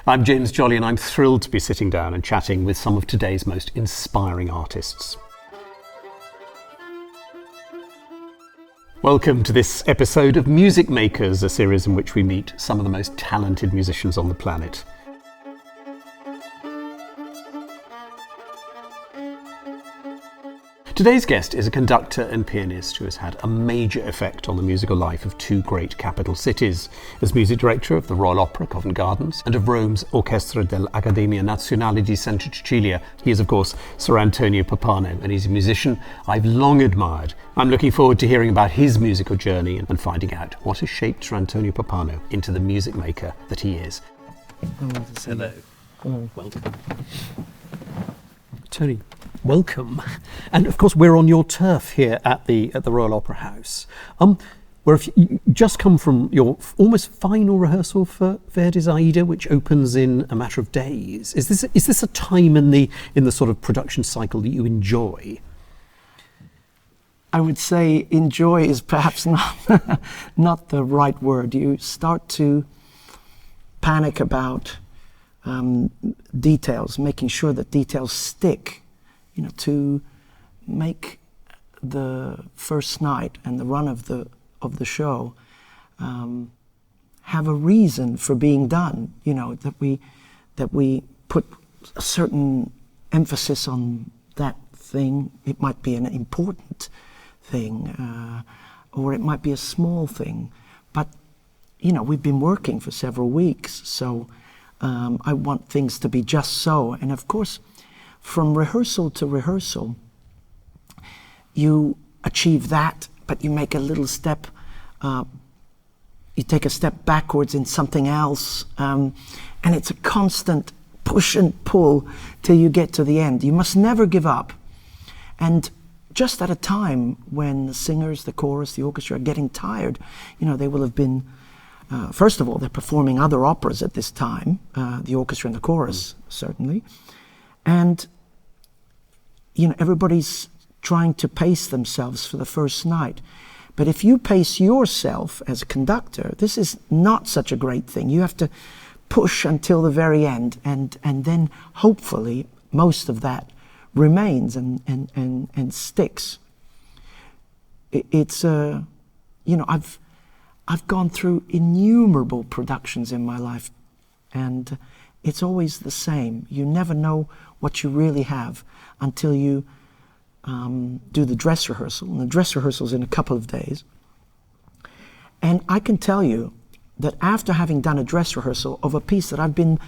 I'm James Jolly, and I'm thrilled to be sitting down and chatting with some of today's most inspiring artists. Welcome to this episode of Music Makers, a series in which we meet some of the most talented musicians on the planet. Today's guest is a conductor and pianist who has had a major effect on the musical life of two great capital cities. As music director of the Royal Opera, Covent Gardens, and of Rome's Orchestra dell'Accademia Nazionale di Santa Cecilia, he is, of course, Sir Antonio Pappano, and he's a musician I've long admired. I'm looking forward to hearing about his musical journey and finding out what has shaped Sir Antonio Pappano into the music maker that he is. Hello. Welcome. Tony, welcome. And of course we're on your turf here at the Royal Opera House, where you just come from your almost final rehearsal for Verdi's Aida, which opens in a matter of days. Is this a time in the sort of production cycle that you enjoy? I would say enjoy is perhaps not the right word. You start to panic about details, making sure that details stick, to make the first night and the run of the show have a reason for being done. That we put a certain emphasis on that thing. It might be an important thing, or it might be a small thing, but we've been working for several weeks, so I want things to be just so. And of course, from rehearsal to rehearsal, you achieve that, but you make a little step, you take a step backwards in something else, and it's a constant push and pull till you get to the end. You must never give up. And just at a time when the singers, the chorus, the orchestra are getting tired, they will have been first of all, they're performing other operas at this time, the orchestra and the chorus, certainly. And, everybody's trying to pace themselves for the first night. But if you pace yourself as a conductor, this is not such a great thing. You have to push until the very end, and then hopefully most of that remains and sticks. It's, I've gone through innumerable productions in my life, and it's always the same. You never know what you really have until you do the dress rehearsal, and the dress rehearsal's in a couple of days. And I can tell you that after having done a dress rehearsal of a piece that I've been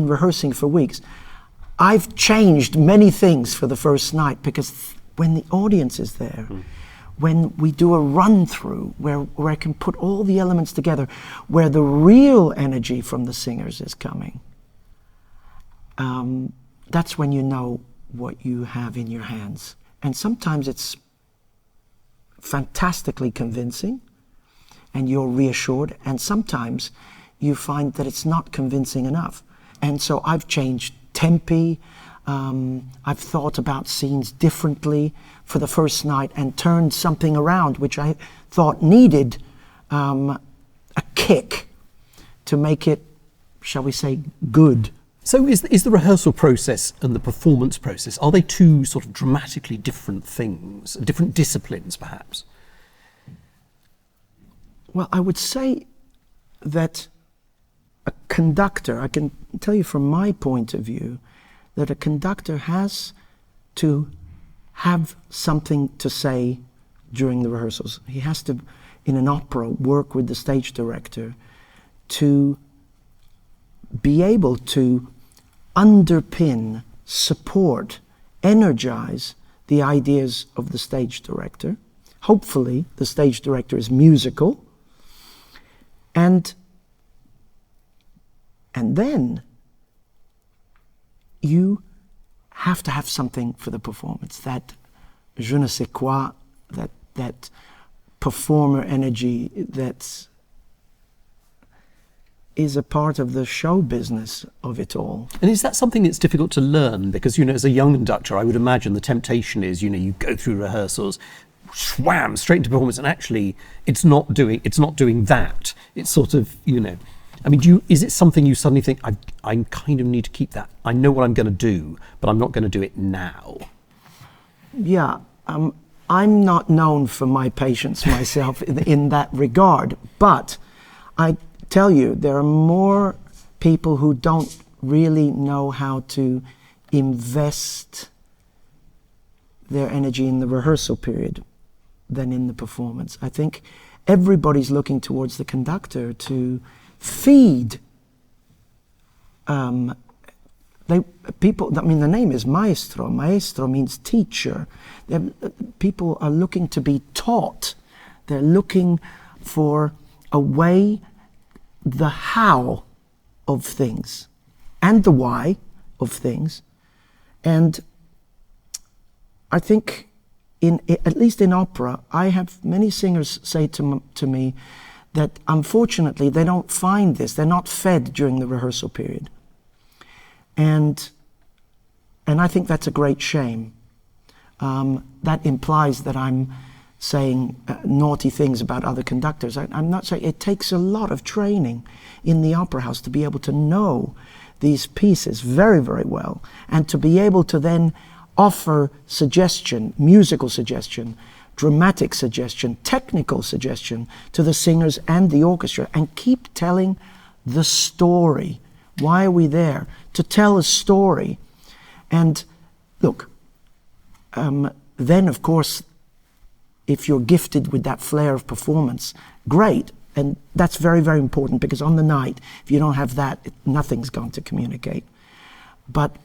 rehearsing for weeks, I've changed many things for the first night, because when the audience is there, when we do a run-through where I can put all the elements together, where the real energy from the singers is coming, that's when you know what you have in your hands. And sometimes it's fantastically convincing and you're reassured, and sometimes you find that it's not convincing enough. And so I've changed tempi, I've thought about scenes differently for the first night and turned something around which I thought needed a kick to make it, shall we say, good. So is the rehearsal process and the performance process, are they two sort of dramatically different things, different disciplines perhaps? Well, I would say that a conductor, I can tell you from my point of view, that a conductor has to have something to say during the rehearsals. He has to, in an opera, work with the stage director to be able to underpin, support, energize the ideas of the stage director. Hopefully, the stage director is musical. And then you have to have something for the performance, that je ne sais quoi, that performer energy that is a part of the show business of it all. And is that something that's difficult to learn? Because, as a young conductor, I would imagine the temptation is, you go through rehearsals, wham, straight into performance, and actually it's not doing that. It's sort of, I mean, is it something you suddenly think, I kind of need to keep that? I know what I'm going to do, but I'm not going to do it now. Yeah, I'm not known for my patience myself in that regard, but I tell you, there are more people who don't really know how to invest their energy in the rehearsal period than in the performance. I think everybody's looking towards the conductor to feed people. I mean, the name is maestro. Maestro means teacher. People are looking to be taught. They're looking for a way, the how of things and the why of things. And I think, at least in opera, I have many singers say to me that unfortunately they don't find this. They're not fed during the rehearsal period. And I think that's a great shame. That implies that I'm saying naughty things about other conductors. I'm not saying. It takes a lot of training in the opera house to be able to know these pieces very, very well, and to be able to then offer suggestion, musical suggestion, dramatic suggestion, technical suggestion to the singers and the orchestra, and keep telling the story. Why are we there? To tell a story. And look, then of course, if you're gifted with that flair of performance, great. And that's very, very important, because on the night, if you don't have that, nothing's going to communicate. But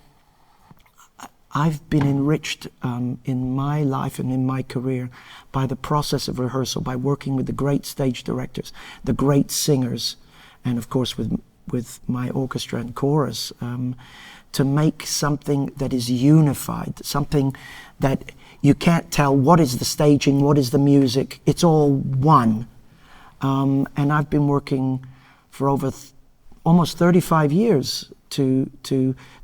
I've been enriched in my life and in my career by the process of rehearsal, by working with the great stage directors, the great singers, and of course with my orchestra and chorus, to make something that is unified, something that you can't tell what is the staging, what is the music. It's all one. And I've been working for over almost 35 years to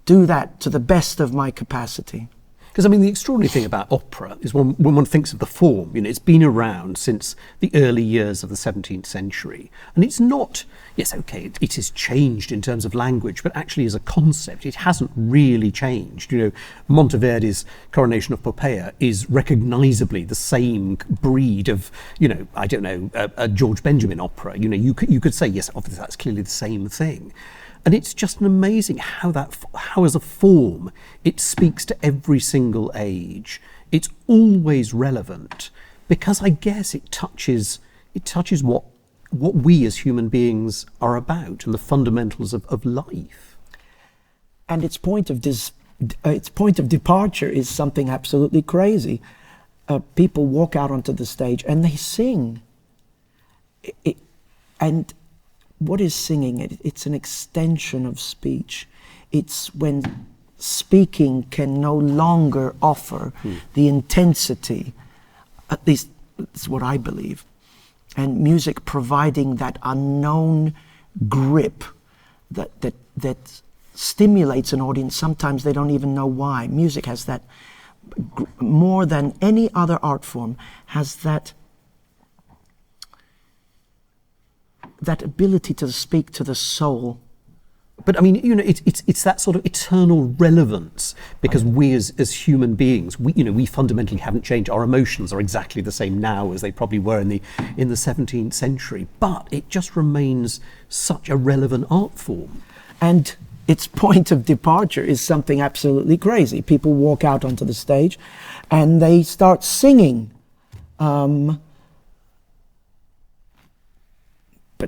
do that to the best of my capacity. Because, I mean, the extraordinary thing about opera is when one thinks of the form, you know, it's been around since the early years of the 17th century. And it's not, yes, okay, it has changed in terms of language, but actually as a concept, it hasn't really changed. You know, Monteverdi's Coronation of Poppaea is recognisably the same breed of, you know, I don't know, a George Benjamin opera. You know, you could say, yes, obviously that's clearly the same thing. And it's just amazing how as a form, it speaks to every single age. It's always relevant, because I guess it touches what we as human beings are about and the fundamentals of life. And its point of departure is something absolutely crazy. People walk out onto the stage and they sing. And what is singing? It's an extension of speech. It's when speaking can no longer offer the intensity, at least it's what I believe, and music providing that unknown grip that stimulates an audience. Sometimes they don't even know why. Music has that, more than any other art form, has that ability to speak to the soul. But I mean, you know, it's that sort of eternal relevance, because we as human beings, we fundamentally haven't changed. Our emotions are exactly the same now as they probably were in the 17th century. But it just remains such a relevant art form. And its point of departure is something absolutely crazy. People walk out onto the stage and they start singing. But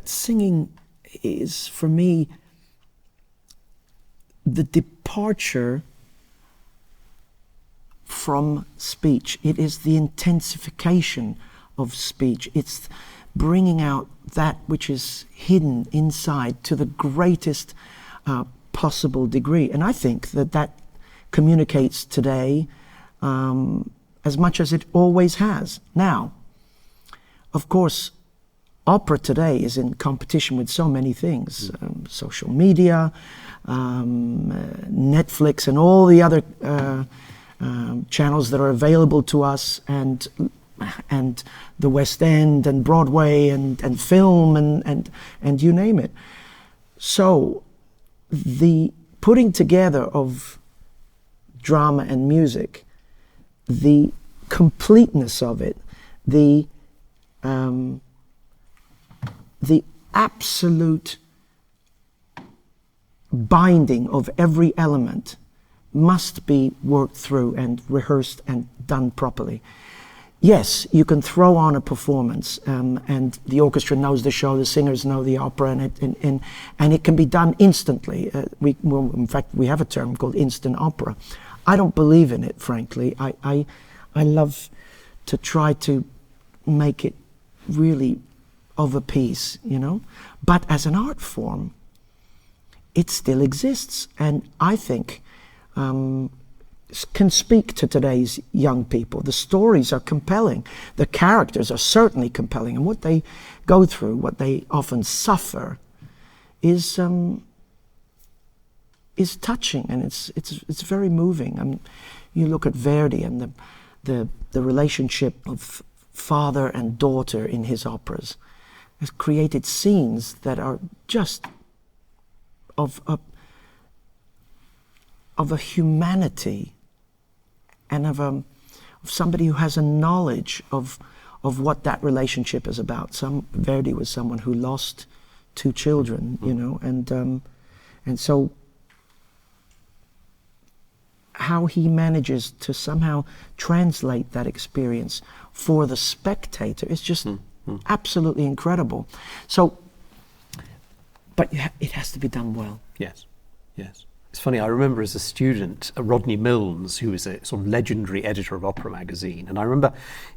singing is, for me, the departure from speech. It is the intensification of speech. It's bringing out that which is hidden inside to the greatest possible degree. And I think that communicates today as much as it always has. Now, of course, opera today is in competition with so many things, social media, Netflix, and all the other channels that are available to us, and the West End and Broadway and film and you name it. So the putting together of drama and music, the completeness of it, the absolute binding of every element must be worked through and rehearsed and done properly. Yes, you can throw on a performance, and the orchestra knows the show, the singers know the opera, and it can be done instantly. In fact, we have a term called instant opera. I don't believe in it, frankly. I love to try to make it really of a piece, you know. But as an art form, it still exists, and I think can speak to today's young people. The stories are compelling. The characters are certainly compelling, and what they go through, what they often suffer, is touching, and it's very moving. You look at Verdi and the relationship of father and daughter in his operas has created scenes that are just of a humanity and of somebody who has a knowledge of what that relationship is about. Verdi was someone who lost 2 children, you know, and so how he manages to somehow translate that experience for the spectator is just absolutely incredible. So, but it has to be done well. Yes, yes. It's funny, I remember as a student, Rodney Milnes, who was a sort of legendary editor of Opera magazine, and I remember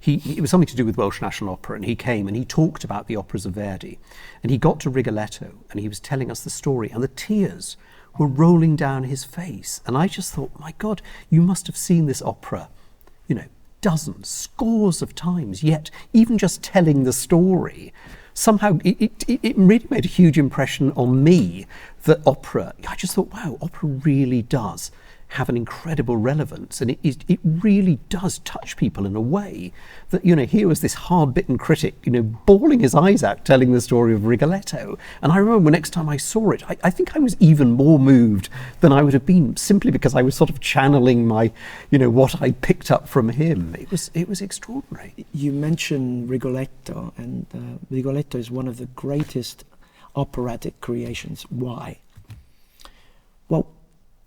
it was something to do with Welsh National Opera, and he came and he talked about the operas of Verdi, and he got to Rigoletto, and he was telling us the story, and the tears were rolling down his face, and I just thought, my God, you must have seen this opera, you know, dozens, scores of times, yet even just telling the story, somehow it really made a huge impression on me that opera, I just thought, wow, opera really does have an incredible relevance, and it really does touch people in a way that, you know, here was this hard-bitten critic, you know, bawling his eyes out telling the story of Rigoletto, and I remember the next time I saw it, I think I was even more moved than I would have been, simply because I was sort of channeling my, you know, what I picked up from him. It was extraordinary. You mentioned Rigoletto, and Rigoletto is one of the greatest operatic creations. Why? Well,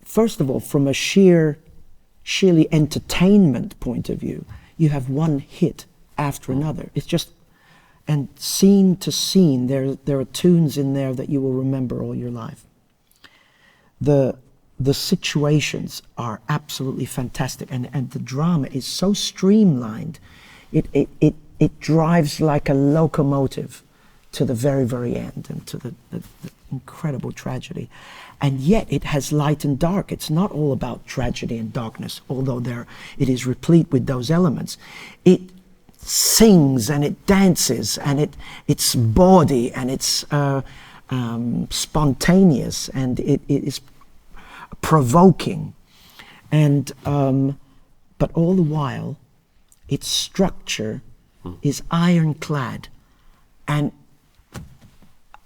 first of all, from a sheerly entertainment point of view, you have one hit after another. It's just, and scene to scene, there are tunes in there that you will remember all your life. The situations are absolutely fantastic, and the drama is so streamlined. It drives like a locomotive to the very, very end, and to the incredible tragedy. And yet it has light and dark. It's not all about tragedy and darkness, although it is replete with those elements. It sings and it dances, and it's bawdy, and it's spontaneous, and it is provoking. And but all the while, its structure is ironclad. And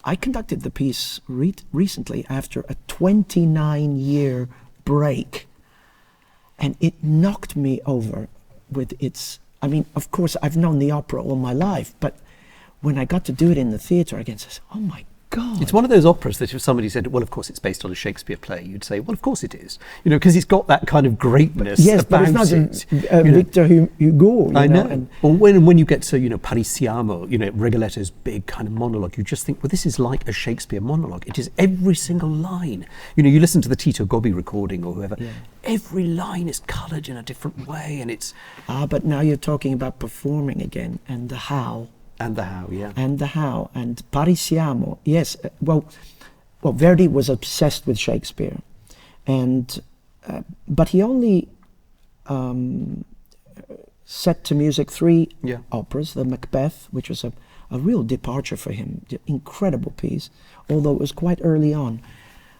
I conducted the piece recently after a 29-year break, and it knocked me over with its, I mean, of course, I've known the opera all my life, but when I got to do it in the theatre again, I said, oh my God. It's one of those operas that if somebody said, well, of course it's based on a Shakespeare play, you'd say, well, of course it is. You know, because it's got that kind of greatness yes, about but it's not it. Victor Hugo. I know. Or when you get to, you know, Parisiamo, you know, Rigoletto's big kind of monologue, you just think, well, this is like a Shakespeare monologue. It is every single line. You know, you listen to the Tito Gobbi recording or whoever, every line is coloured in a different way, and it's... but now you're talking about performing again, and the how. And the how, yeah. And the how. And Parisiamo, yes. Well, Verdi was obsessed with Shakespeare, and but he only set to music 3 operas. The Macbeth, which was a real departure for him, incredible piece, although it was quite early on.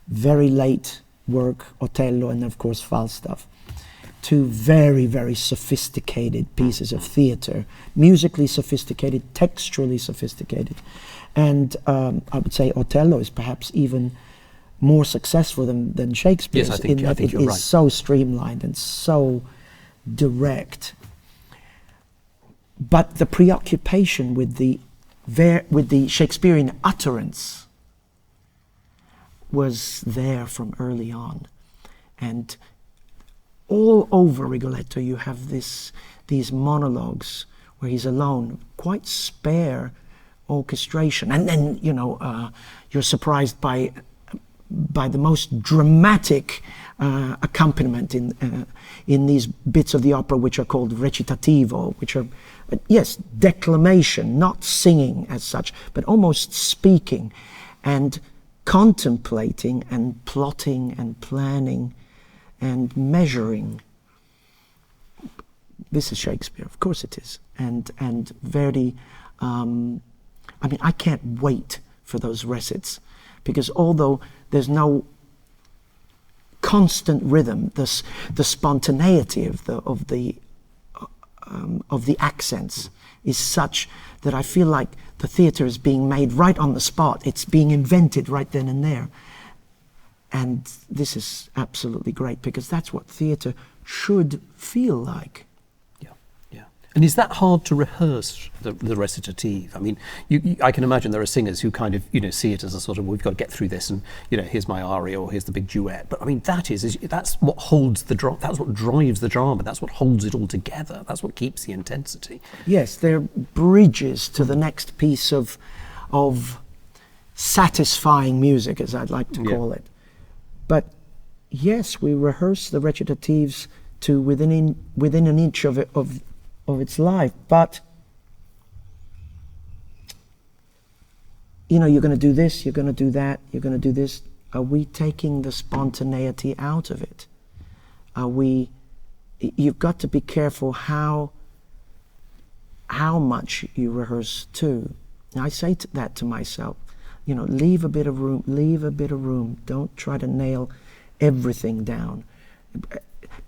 Very late work, Otello, and of course Falstaff. two very, very sophisticated pieces of theatre, musically sophisticated, textually sophisticated. And I would say Otello is perhaps even more successful than Shakespeare's. Yes, I think you're right. So streamlined and so direct. But the preoccupation with the Shakespearean utterance was there from early on. And all over Rigoletto you have these monologues where he's alone, quite spare orchestration. And then, you're surprised by the most dramatic accompaniment in these bits of the opera which are called recitativo, which are, yes, declamation, not singing as such, but almost speaking and contemplating and plotting and planning and measuring. This is Shakespeare, of course it is. And Verdi, I can't wait for those recits, because although there's no constant rhythm, the spontaneity of the accents is such that I feel like the theatre is being made right on the spot. It's being invented right then and there. And this is absolutely great, because that's what theatre should feel like. Yeah. And is that hard to rehearse, the recitative? I mean, I can imagine there are singers who kind of, see it as a sort of, we've got to get through this, and, here's my aria, or here's the big duet. But I mean, that's what holds the drama, that's what drives the drama, that's what holds it all together, that's what keeps the intensity. Yes, they're bridges to the next piece of satisfying music, as I'd like to call it. But yes, we rehearse the recitatives to within an inch of its life. But you're going to do this, you're going to do that, you're going to do this. Are we taking the spontaneity out of it? You've got to be careful how much you rehearse too. I say that to myself. Leave a bit of room. Don't try to nail everything down.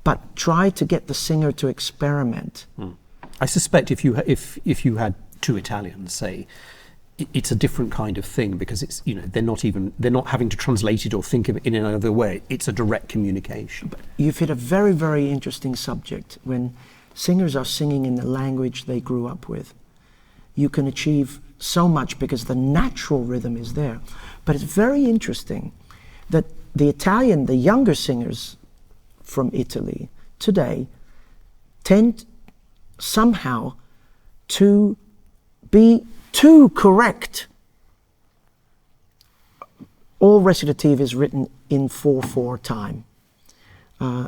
But try to get the singer to experiment. I suspect if you had two Italians, say, it's a different kind of thing, because it's, they're not having to translate it or think of it in another way. It's a direct communication. But you've hit a very, very interesting subject. When singers are singing in the language they grew up with, you can achieve so much because the natural rhythm is there. But it's very interesting that the younger singers from Italy today tend somehow to be too correct. All recitative is written in 4/4 time.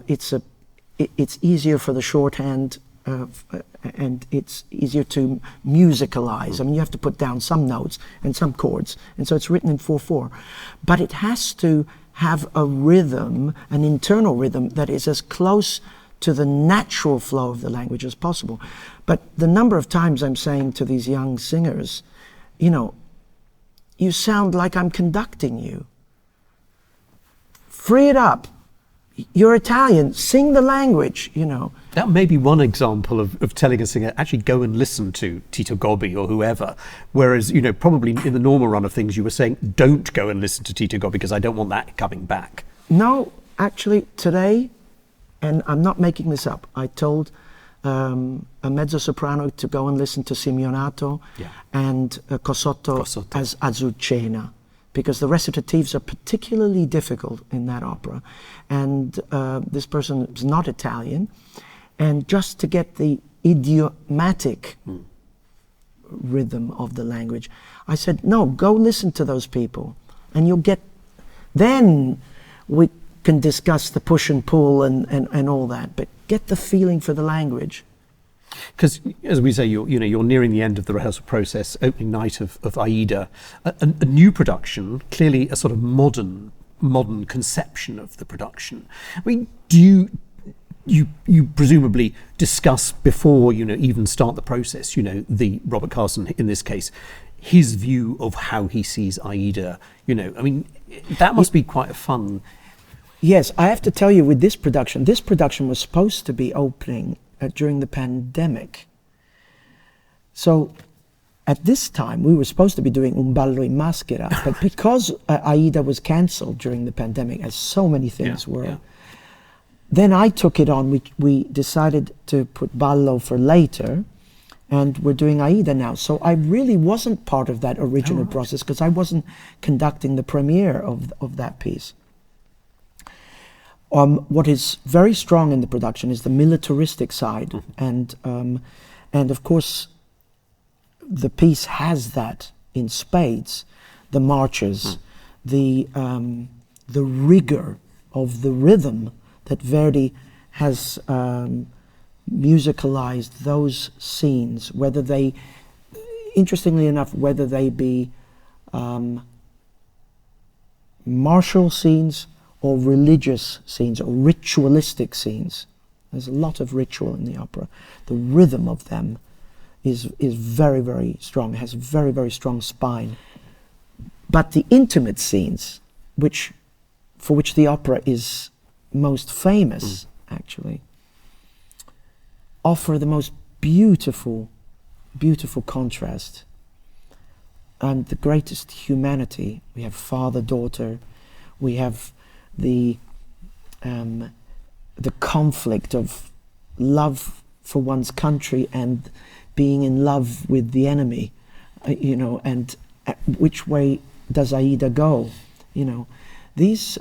It's easier for the shorthand, and it's easier to musicalize. I mean, you have to put down some notes and some chords, and so it's written in 4/4. But it has to have a rhythm, an internal rhythm, that is as close to the natural flow of the language as possible. But the number of times I'm saying to these young singers, you sound like I'm conducting you. Free it up. You're Italian, sing the language, That may be one example of telling a singer, actually go and listen to Tito Gobbi or whoever. Whereas, probably in the normal run of things, you were saying, don't go and listen to Tito Gobbi because I don't want that coming back. No, actually, today, and I'm not making this up, I told a mezzo-soprano to go and listen to Simeonato and Cosotto as Azucena, because the recitatives are particularly difficult in that opera. And this person is not Italian. And just to get the idiomatic rhythm of the language, I said, no, go listen to those people. And you'll get, then we can discuss the push and pull and all that. But get the feeling for the language. Because, as we say, you're nearing the end of the rehearsal process, opening night of Aida, a new production, clearly a sort of modern conception of the production. I mean, do you presumably discuss before even start the process? The Robert Carson in this case, his view of how he sees Aida. I mean, that must be quite a fun. Yes, I have to tell you, with this production was supposed to be opening during the pandemic. So at this time, we were supposed to be doing Un ballo in maschera, but because Aida was cancelled during the pandemic, as so many things were, then I took it on. We decided to put ballo for later, and we're doing Aida now. So I really wasn't part of that original process, because I wasn't conducting the premiere of that piece. What is very strong in the production is the militaristic side, and of course the piece has that in spades. The marches, the rigor of the rhythm that Verdi has musicalized those scenes, whether they, interestingly enough, whether they be martial scenes or religious scenes or ritualistic scenes. There's a lot of ritual in the opera. The rhythm of them is very, very strong. It has a very, very strong spine. But the intimate scenes, for which the opera is most famous, actually, offer the most beautiful, beautiful contrast and the greatest humanity. We have father-daughter. We have the conflict of love for one's country and being in love with the enemy, and which way does Aida go? These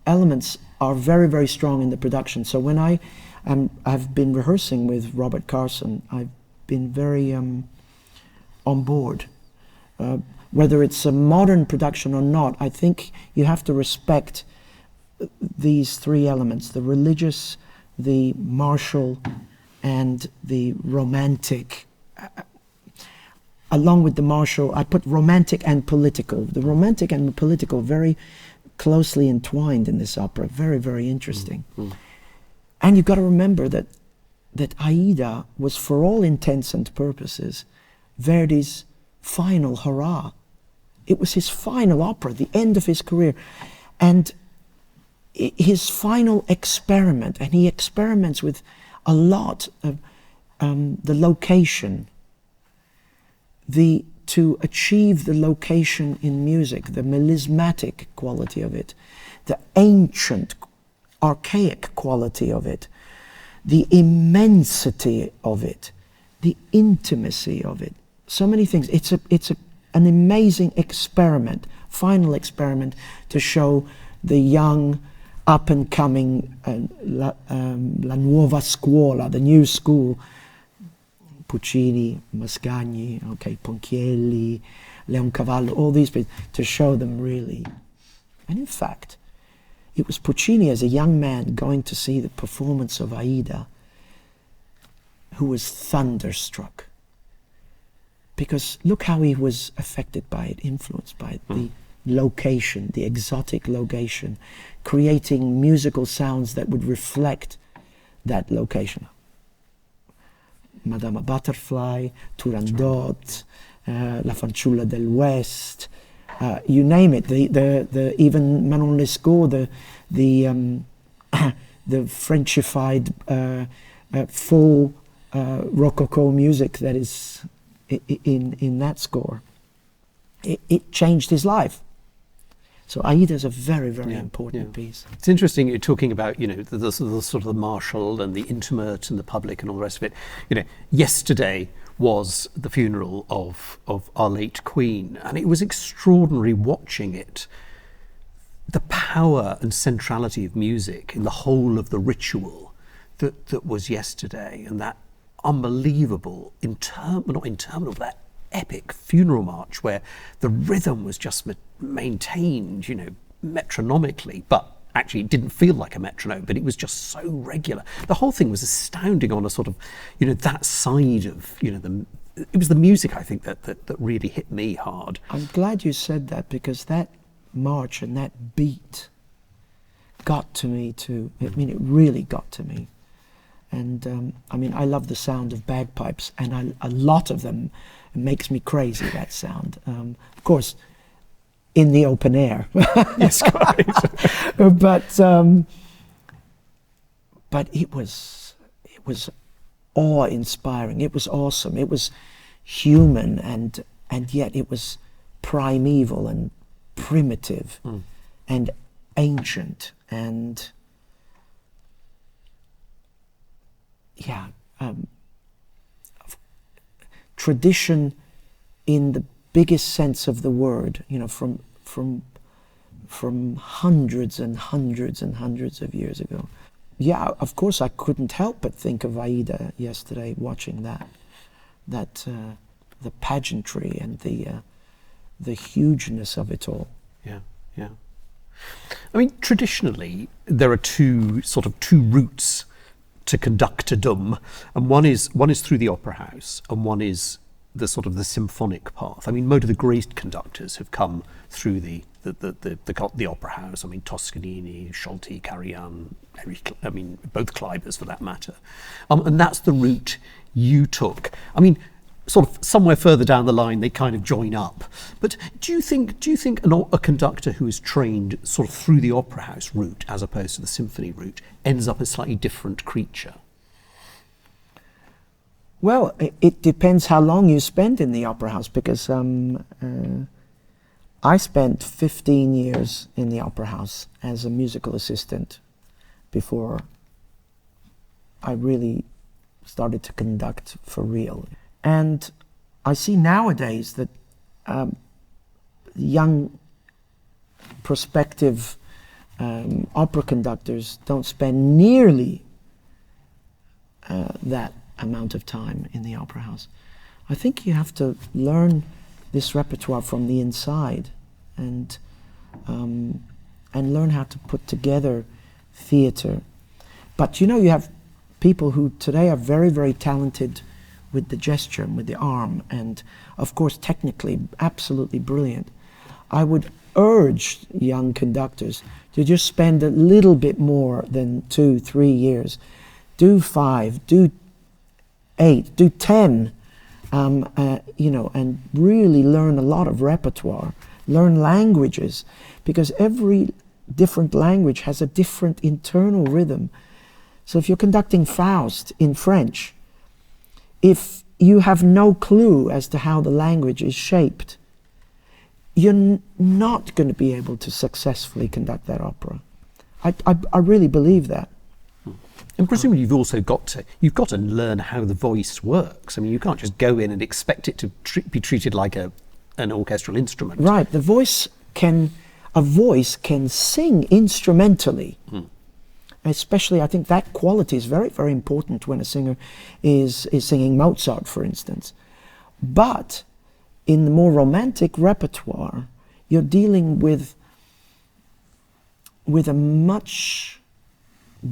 elements are very, very strong in the production. So when I've been rehearsing with Robert Carson, I've been very on board. Whether it's a modern production or not, I think you have to respect these three elements: the religious, the martial, and the romantic. Along with the martial, I put romantic and political. The romantic and the political very closely entwined in this opera. Very, very interesting. And you've got to remember that Aida was, for all intents and purposes, Verdi's final hurrah. It was his final opera, the end of his career, and his final experiment. And he experiments with a lot of the location, to achieve the location in music, the melismatic quality of it, the ancient, archaic quality of it, the immensity of it, the intimacy of it. So many things. It's an amazing experiment, final experiment, to show the young, up-and-coming, la nuova scuola, the new school, Puccini, Mascagni, Ponchielli, Leoncavallo, all these people, to show them really. And in fact, it was Puccini as a young man going to see the performance of Aida who was thunderstruck. Because look how he was affected by it, influenced by it. The location, the exotic location, creating musical sounds that would reflect that location. Madama Butterfly, Turandot, La Fanciulla del West, you name it. Even Manon Lescaut, the Frenchified full Rococo music that is in that score. It changed his life. So Aida is a very, very important piece. It's interesting you're talking about, the sort of the martial and the intimate and the public and all the rest of it. Yesterday was the funeral of our late Queen, and it was extraordinary watching it. The power and centrality of music in the whole of the ritual that was yesterday, and that unbelievable, that epic funeral march where the rhythm was just maintained, metronomically, but actually it didn't feel like a metronome, but it was just so regular. The whole thing was astounding on a sort of, that side of, it was the music, I think, that really hit me hard. I'm glad you said that, because that march and that beat got to me too. It really got to me. And I love the sound of bagpipes, and a lot of them, it makes me crazy, that sound. Of course, in the open air. Yes, quite. But it was awe-inspiring. It was awesome. It was human, and yet it was primeval and primitive and ancient, and tradition in the biggest sense of the word, from hundreds and hundreds and hundreds of years ago. Yeah, of course I couldn't help but think of Aida yesterday, watching that the pageantry and the hugeness of it all. Yeah, yeah. I mean, traditionally, there are two routes to conductordom, and one is through the opera house, and one is the symphonic path. I mean, most of the great conductors have come through the opera house. I mean, Toscanini, Scholti, Karajan, both Kleibers for that matter, and that's the route you took. I mean, sort of somewhere further down the line they kind of join up. But do you think a conductor who is trained sort of through the opera house route as opposed to the symphony route ends up a slightly different creature? Well, it depends how long you spend in the opera house, because I spent 15 years in the opera house as a musical assistant before I really started to conduct for real. And I see nowadays that young prospective opera conductors don't spend nearly that amount of time in the opera house. I think you have to learn this repertoire from the inside, and learn how to put together theater. But you have people who today are very, very talented with the gesture and with the arm, and of course technically absolutely brilliant. I would urge young conductors to just spend a little bit more than 2-3 years. Do 5, do 8, do 10, and really learn a lot of repertoire, learn languages, because every different language has a different internal rhythm. So if you're conducting Faust in French, if you have no clue as to how the language is shaped, you're not going to be able to successfully conduct that opera. I really believe that. And presumably you've also got to learn how the voice works. I mean, you can't just go in and expect it to be treated like an orchestral instrument. Right. A voice can sing instrumentally. Especially, I think that quality is very, very important when a singer is singing Mozart, for instance. But in the more romantic repertoire, you're dealing with a much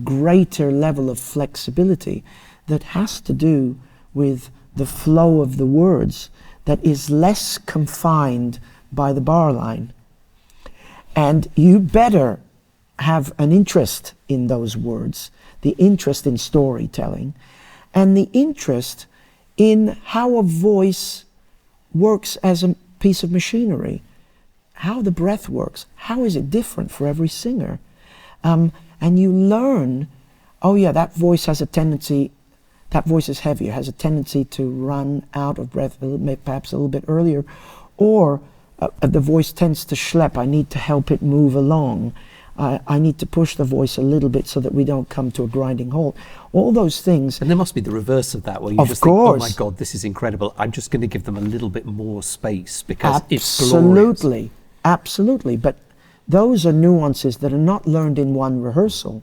greater level of flexibility that has to do with the flow of the words, that is less confined by the bar line. And you better have an interest in those words, the interest in storytelling, and the interest in how a voice works as a piece of machinery, how the breath works, how is it different for every singer. And you learn, oh yeah, that voice has a tendency, that voice is heavier, has a tendency to run out of breath perhaps a little bit earlier, or the voice tends to schlep, I need to help it move along. I need to push the voice a little bit so that we don't come to a grinding halt. All those things. And there must be the reverse of that, where you just think, oh my God, this is incredible. I'm just going to give them a little bit more space because it's glorious. Absolutely. But those are nuances that are not learned in one rehearsal.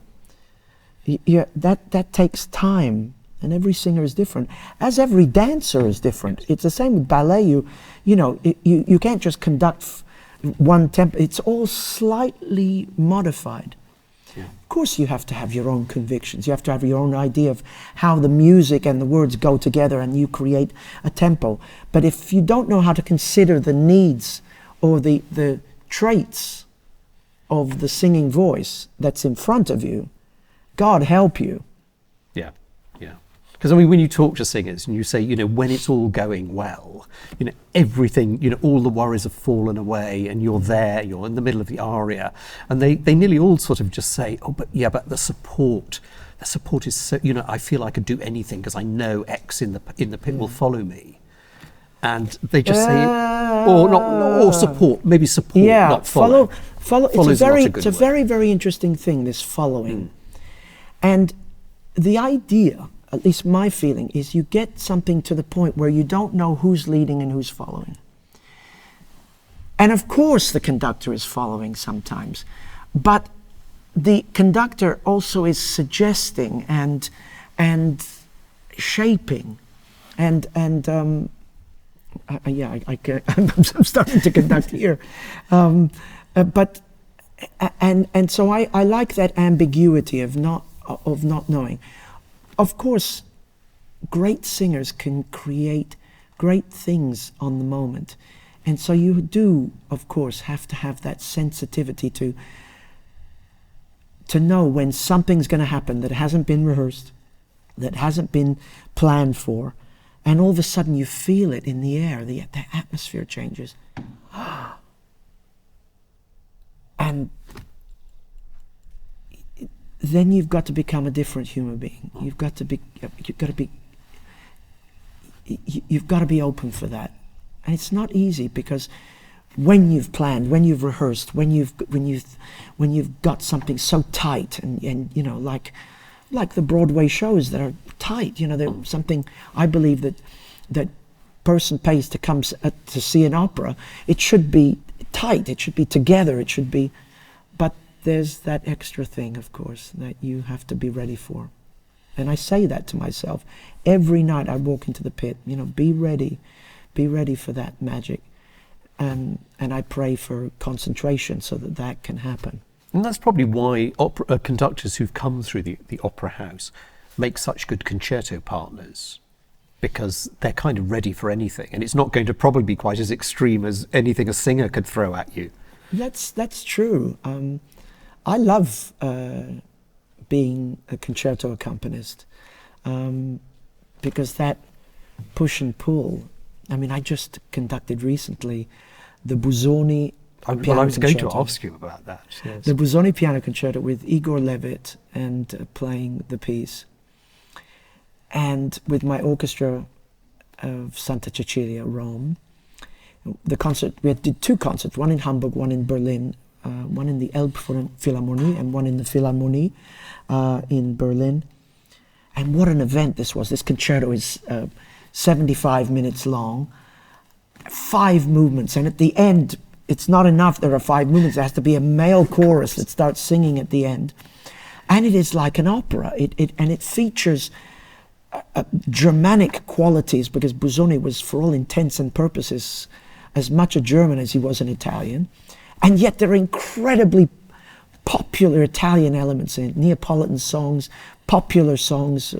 That takes time, and every singer is different, as every dancer is different. It's the same with ballet. You can't just conduct one tempo. It's all slightly modified. Yeah. Of course you have to have your own convictions. You have to have your own idea of how the music and the words go together, and you create a tempo. But if you don't know how to consider the needs or the traits of the singing voice that's in front of you, God help you. Yeah. Because I mean, when you talk to singers and you say, when it's all going well, everything, all the worries have fallen away and you're there, you're in the middle of the aria, and they nearly all sort of just say, oh, but the support is so, I feel I could do anything because I know X in the pit will follow me. And they just say, or support, maybe support, not follow. Follow. It's a very, very interesting thing, this following. And the idea, at least my feeling, is you get something to the point where you don't know who's leading and who's following. And of course the conductor is following sometimes, but the conductor also is suggesting and shaping and I'm starting to conduct here, but so I like that ambiguity of not knowing. Of course, great singers can create great things on the moment, and so you do, of course, have to have that sensitivity to know when something's going to happen that hasn't been rehearsed, that hasn't been planned for. And all of a sudden you feel it in the air, the atmosphere changes. And then you've got to become a different human being. You've got to be open for that. And it's not easy, because when you've planned, when you've rehearsed, when you've got something so tight and like the Broadway shows that are tight, there's something, I believe that person pays to come to see an opera. It should be tight, it should be together, but there's that extra thing, of course, that you have to be ready for. And I say that to myself every night I walk into the pit, be ready for that magic. And I pray for concentration so that can happen. And that's probably why conductors who've come through the opera house make such good concerto partners, because they're kind of ready for anything, and it's not going to probably be quite as extreme as anything a singer could throw at you. That's true. I love being a concerto accompanist, because that push and pull. I mean, I just conducted recently the Busoni piano concerto. I was going to ask you about that. Yes. The Busoni piano concerto with Igor Levit and playing the piece, and with my orchestra of Santa Cecilia, Rome. The concert, we did two concerts, one in Hamburg, one in Berlin, one in the Elbphilharmonie and one in the Philharmonie in Berlin. And what an event this was. This concerto is 75 minutes long, 5 movements, and at the end, it's not enough there are 5 movements, there has to be a male chorus that starts singing at the end. And it is like an opera, and it features Germanic qualities, because Busoni was, for all intents and purposes, as much a German as he was an Italian, and yet there are incredibly popular Italian elements in it, Neapolitan songs, popular songs,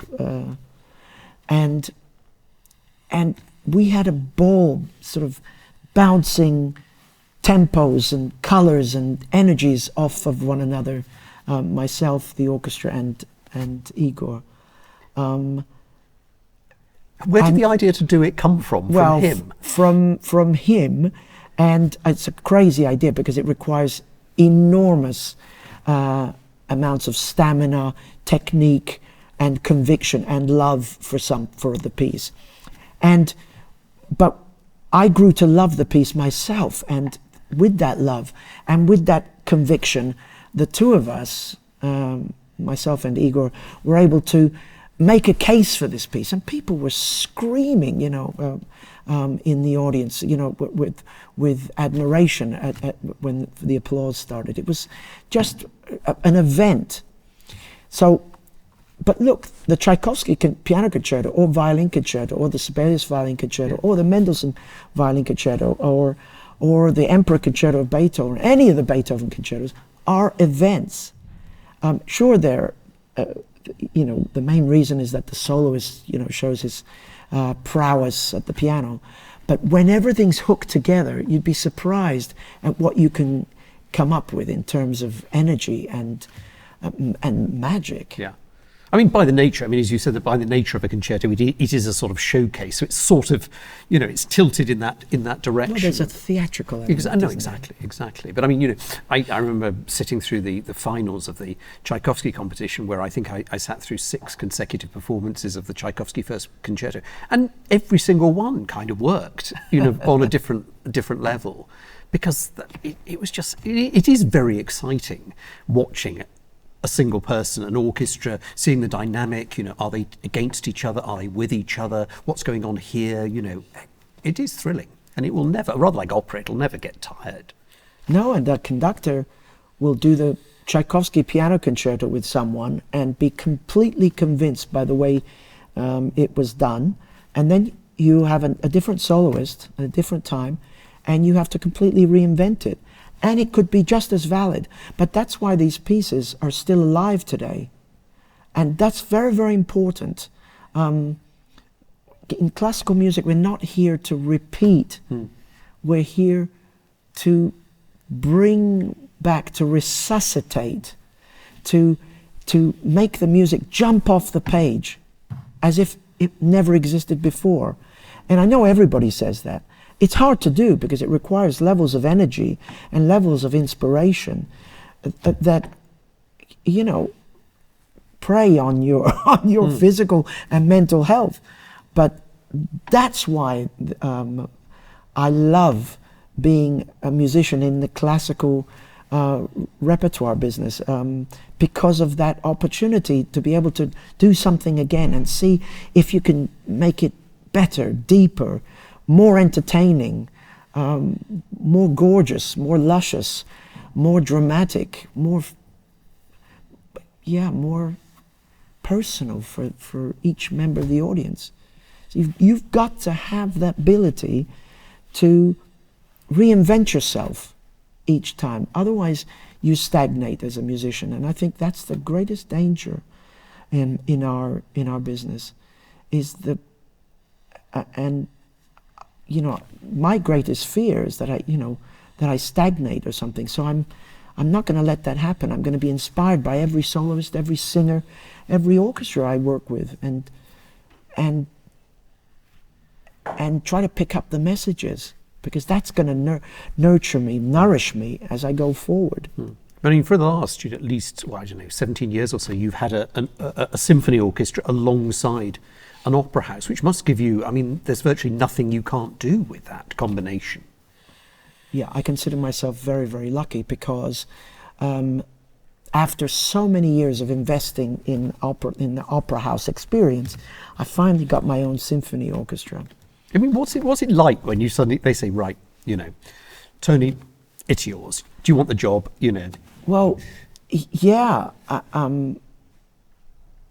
and we had a ball, sort of bouncing tempos and colors and energies off of one another, myself, the orchestra, and Igor. Where did the idea to do it come from? From him? From him, and it's a crazy idea because it requires enormous amounts of stamina, technique, and conviction and love for the piece. But I grew to love the piece myself, and with that love and with that conviction, the two of us, myself and Igor, were able to make a case for this piece, and people were screaming, in the audience, with admiration when the applause started. It was just an event. So, but look, the Tchaikovsky piano concerto, or violin concerto, or the Sibelius violin concerto, or the Mendelssohn violin concerto, or the Emperor concerto of Beethoven, any of the Beethoven concertos are events. Sure, they're the main reason is that the soloist, shows his prowess at the piano. But when everything's hooked together, you'd be surprised at what you can come up with in terms of energy and magic. Yeah. I mean, by the nature, I mean, as you said, that by the nature of a concerto, it is a sort of showcase. So it's sort of, it's tilted in that direction. Well, there's a theatrical element. No, exactly. But I mean, I remember sitting through the finals of the Tchaikovsky competition, where I think I sat through 6 consecutive performances of the Tchaikovsky First Concerto, and every single one kind of worked, on a different level, because it was just, it is very exciting watching it. A single person, an orchestra, seeing the dynamic, are they against each other? Are they with each other? What's going on here? It is thrilling, and it will never, rather like opera, it'll never get tired. No, and the conductor will do the Tchaikovsky piano concerto with someone and be completely convinced by the way it was done, and then you have a different soloist at a different time, and you have to completely reinvent it. And it could be just as valid. But that's why these pieces are still alive today. And that's very, very important. In classical music, we're not here to repeat. We're here to bring back, to resuscitate, to make the music jump off the page as if it never existed before. And I know everybody says that. It's hard to do because it requires levels of energy and levels of inspiration that prey on your physical and mental health. But that's why I love being a musician in the classical repertoire business, because of that opportunity to be able to do something again and see if you can make it better, deeper, more entertaining, more gorgeous, more luscious, more dramatic, more personal for each member of the audience. So you've got to have that ability to reinvent yourself each time. Otherwise, you stagnate as a musician, and I think that's the greatest danger in our business. Is my greatest fear is that I stagnate or something. So I'm not going to let that happen. I'm going to be inspired by every soloist, every singer, every orchestra I work with, and try to pick up the messages, because that's going to nurture me, nourish me as I go forward. I mean, for the last, at least, 17 years or so, you've had a symphony orchestra alongside an opera house, which must give you, there's virtually nothing you can't do with that combination. Yeah, I consider myself very, very lucky, because after so many years of investing in the opera house experience, I finally got my own symphony orchestra. What's it like when they say, right, Tony, it's yours. Do you want the job? Well, yeah.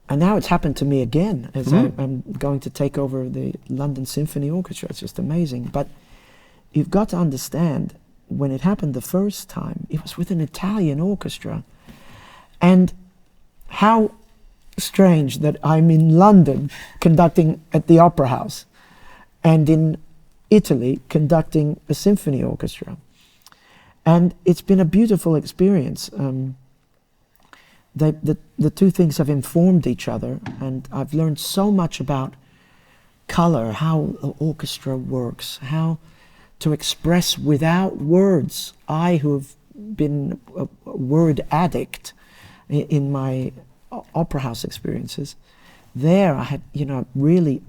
And now it's happened to me again, as I'm going to take over the London Symphony Orchestra. It's just amazing. But you've got to understand, when it happened the first time, it was with an Italian orchestra. And how strange that I'm in London conducting at the Opera House, and in Italy conducting a symphony orchestra. And it's been a beautiful experience. The two things have informed each other, and I've learned so much about color, how the orchestra works, how to express without words. I, who have been a word addict in my opera house experiences, there I had, really,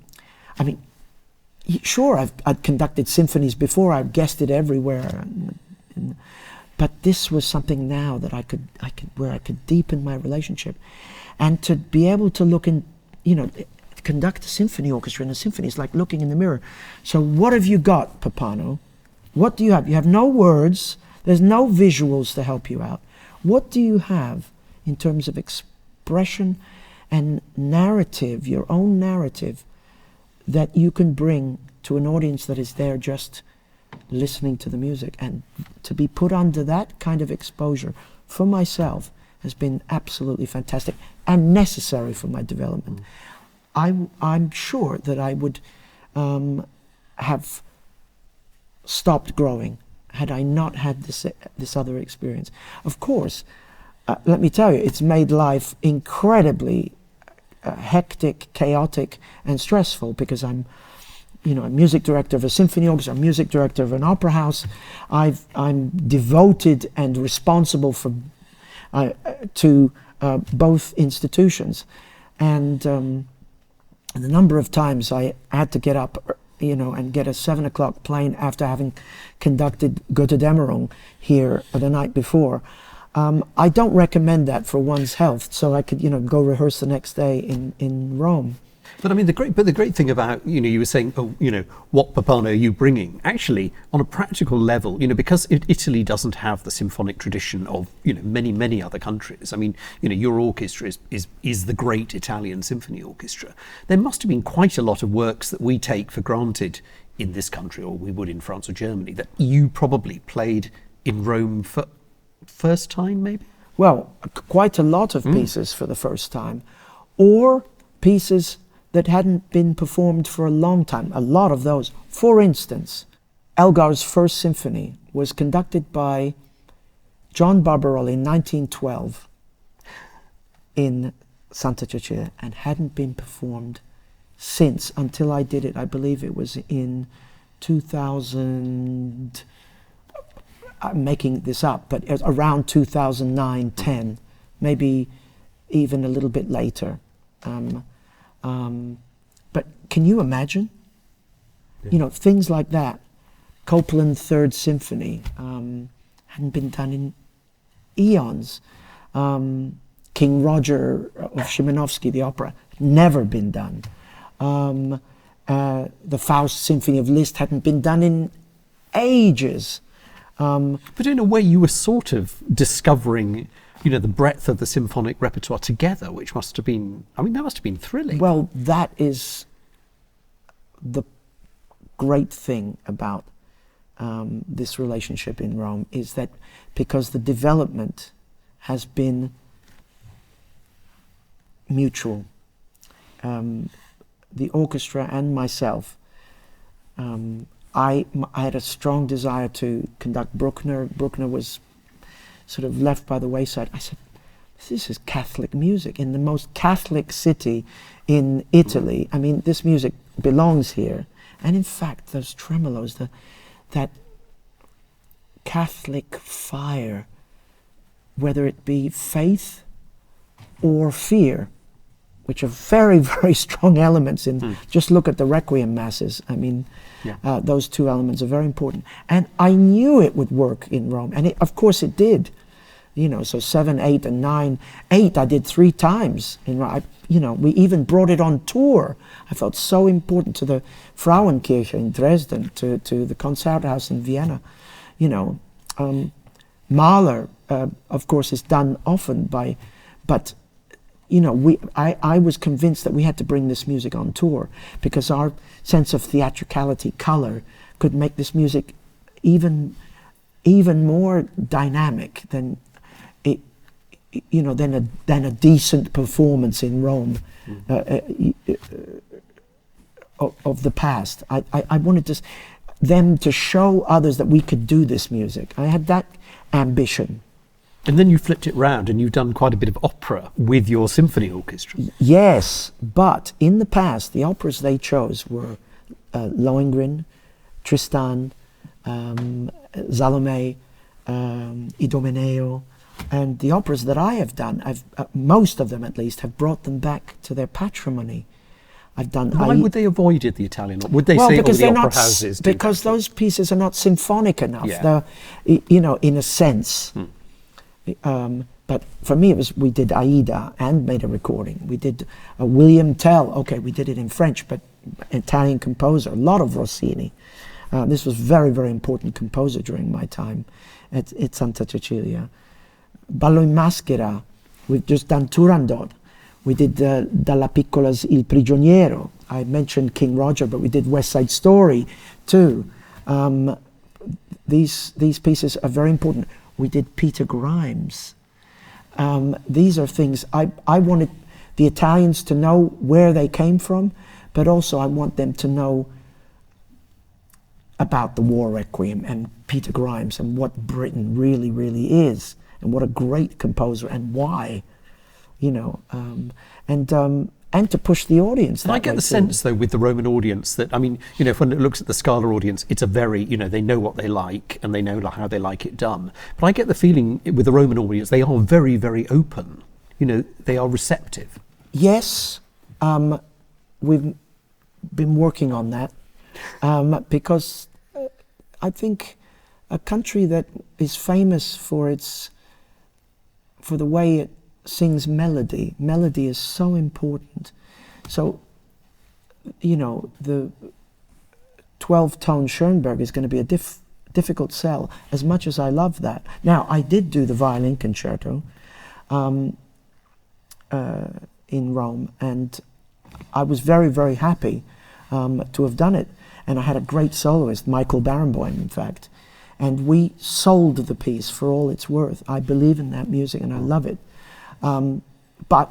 sure, I'd conducted symphonies before, I've guested everywhere, but this was something now that I could where I could deepen my relationship, and to be able to look in, conduct a symphony orchestra in a symphony is like looking in the mirror. So what have you got, Pappano? What do you have? You have no words. There's no visuals to help you out. What do you have in terms of expression and narrative, your own narrative, that you can bring to an audience that is there just listening to the music? And to be put under that kind of exposure for myself has been absolutely fantastic and necessary for my development. I'm sure that I would have stopped growing had I not had this other experience. Of course, let me tell you, it's made life incredibly hectic, chaotic, and stressful, because I'm a music director of a symphony orchestra, a music director of an opera house. I'm devoted and responsible for to both institutions, and the number of times I had to get up, and get a 7 o'clock plane after having conducted Götterdämmerung here the night before. I don't recommend that for one's health, so I could, go rehearse the next day in Rome. But I mean, the great thing about, you were saying, what Pappano are you bringing? Actually, on a practical level, because Italy doesn't have the symphonic tradition of, many other countries. I mean, your orchestra is the great Italian symphony orchestra. There must have been quite a lot of works that we take for granted in this country, or we would in France or Germany, that you probably played in Rome for first time, maybe? Well, quite a lot of pieces for the first time, or pieces that hadn't been performed for a long time. A lot of those. For instance, Elgar's First Symphony was conducted by John Barbaroli in 1912 in Santa Cecilia and hadn't been performed since, until I did it. I believe it was in 2000, I'm making this up, but around 2009-10, maybe even a little bit later. But can you imagine? Yeah. Things like that. Copland Third Symphony hadn't been done in eons. King Roger of Szymanowski, the opera, never been done. The Faust Symphony of Liszt hadn't been done in ages. But in a way, you were sort of discovering, the breadth of the symphonic repertoire together, which must have been, that must have been thrilling. Well, that is the great thing about this relationship in Rome, is that because the development has been mutual, the orchestra and myself, I had a strong desire to conduct Bruckner. Bruckner was sort of left by the wayside. I said, this is Catholic music in the most Catholic city in Italy. This music belongs here. And in fact, those tremolos, that Catholic fire, whether it be faith or fear, which are very, very strong elements in, just look at the Requiem masses. Those two elements are very important. And I knew it would work in Rome, and of course it did. So 7, 8, and 9. 8 I did 3 times in Rome. We even brought it on tour. I felt so important to the Frauenkirche in Dresden, to the Concerthaus in Vienna. Mahler, of course, is done often but I was convinced that we had to bring this music on tour, because our sense of theatricality, color, could make this music even more dynamic than than a decent performance in Rome of the past. I wanted them to show others that we could do this music. I had that ambition. And then you flipped it round and you've done quite a bit of opera with your symphony orchestra. Yes, but in the past, the operas they chose were Lohengrin, Tristan, Salome, Idomeneo, and the operas that I have done, most of them at least, have brought them back to their patrimony. I've done. Why would they avoided the Italian? Would they say because the opera houses? Because those pieces are not symphonic enough. Yeah. They're, in a sense. But for me, we did Aida and made a recording. We did William Tell. Okay, we did it in French, but Italian composer. A lot of Rossini. This was very, very important composer during my time at Santa Cecilia. Ballo in Maschera. We've just done Turandot. We did Dalla Piccola's Il Prigioniero. I mentioned King Roger, but we did West Side Story too. These pieces are very important. We did Peter Grimes. These are things I wanted the Italians to know where they came from, but also I want them to know about the War Requiem and Peter Grimes and what Britain really, really is, and what a great composer and why, and and to push the audience. And I get the sense, though, with the Roman audience that, I mean, you know, if one looks at the Scala audience, it's a very, you know, they know what they like and they know how they like it done. But I get the feeling with the Roman audience, they are very, very open. You know, they are receptive. Yes, we've been working on that because I think a country that is famous for the way it sings melody. Melody is so important. So, you know, the 12-tone Schoenberg is going to be a difficult sell, as much as I love that. Now, I did do the violin concerto in Rome, and I was very, very happy to have done it. And I had a great soloist, Michael Barenboim, in fact. And we sold the piece for all it's worth. I believe in that music and I love it. But,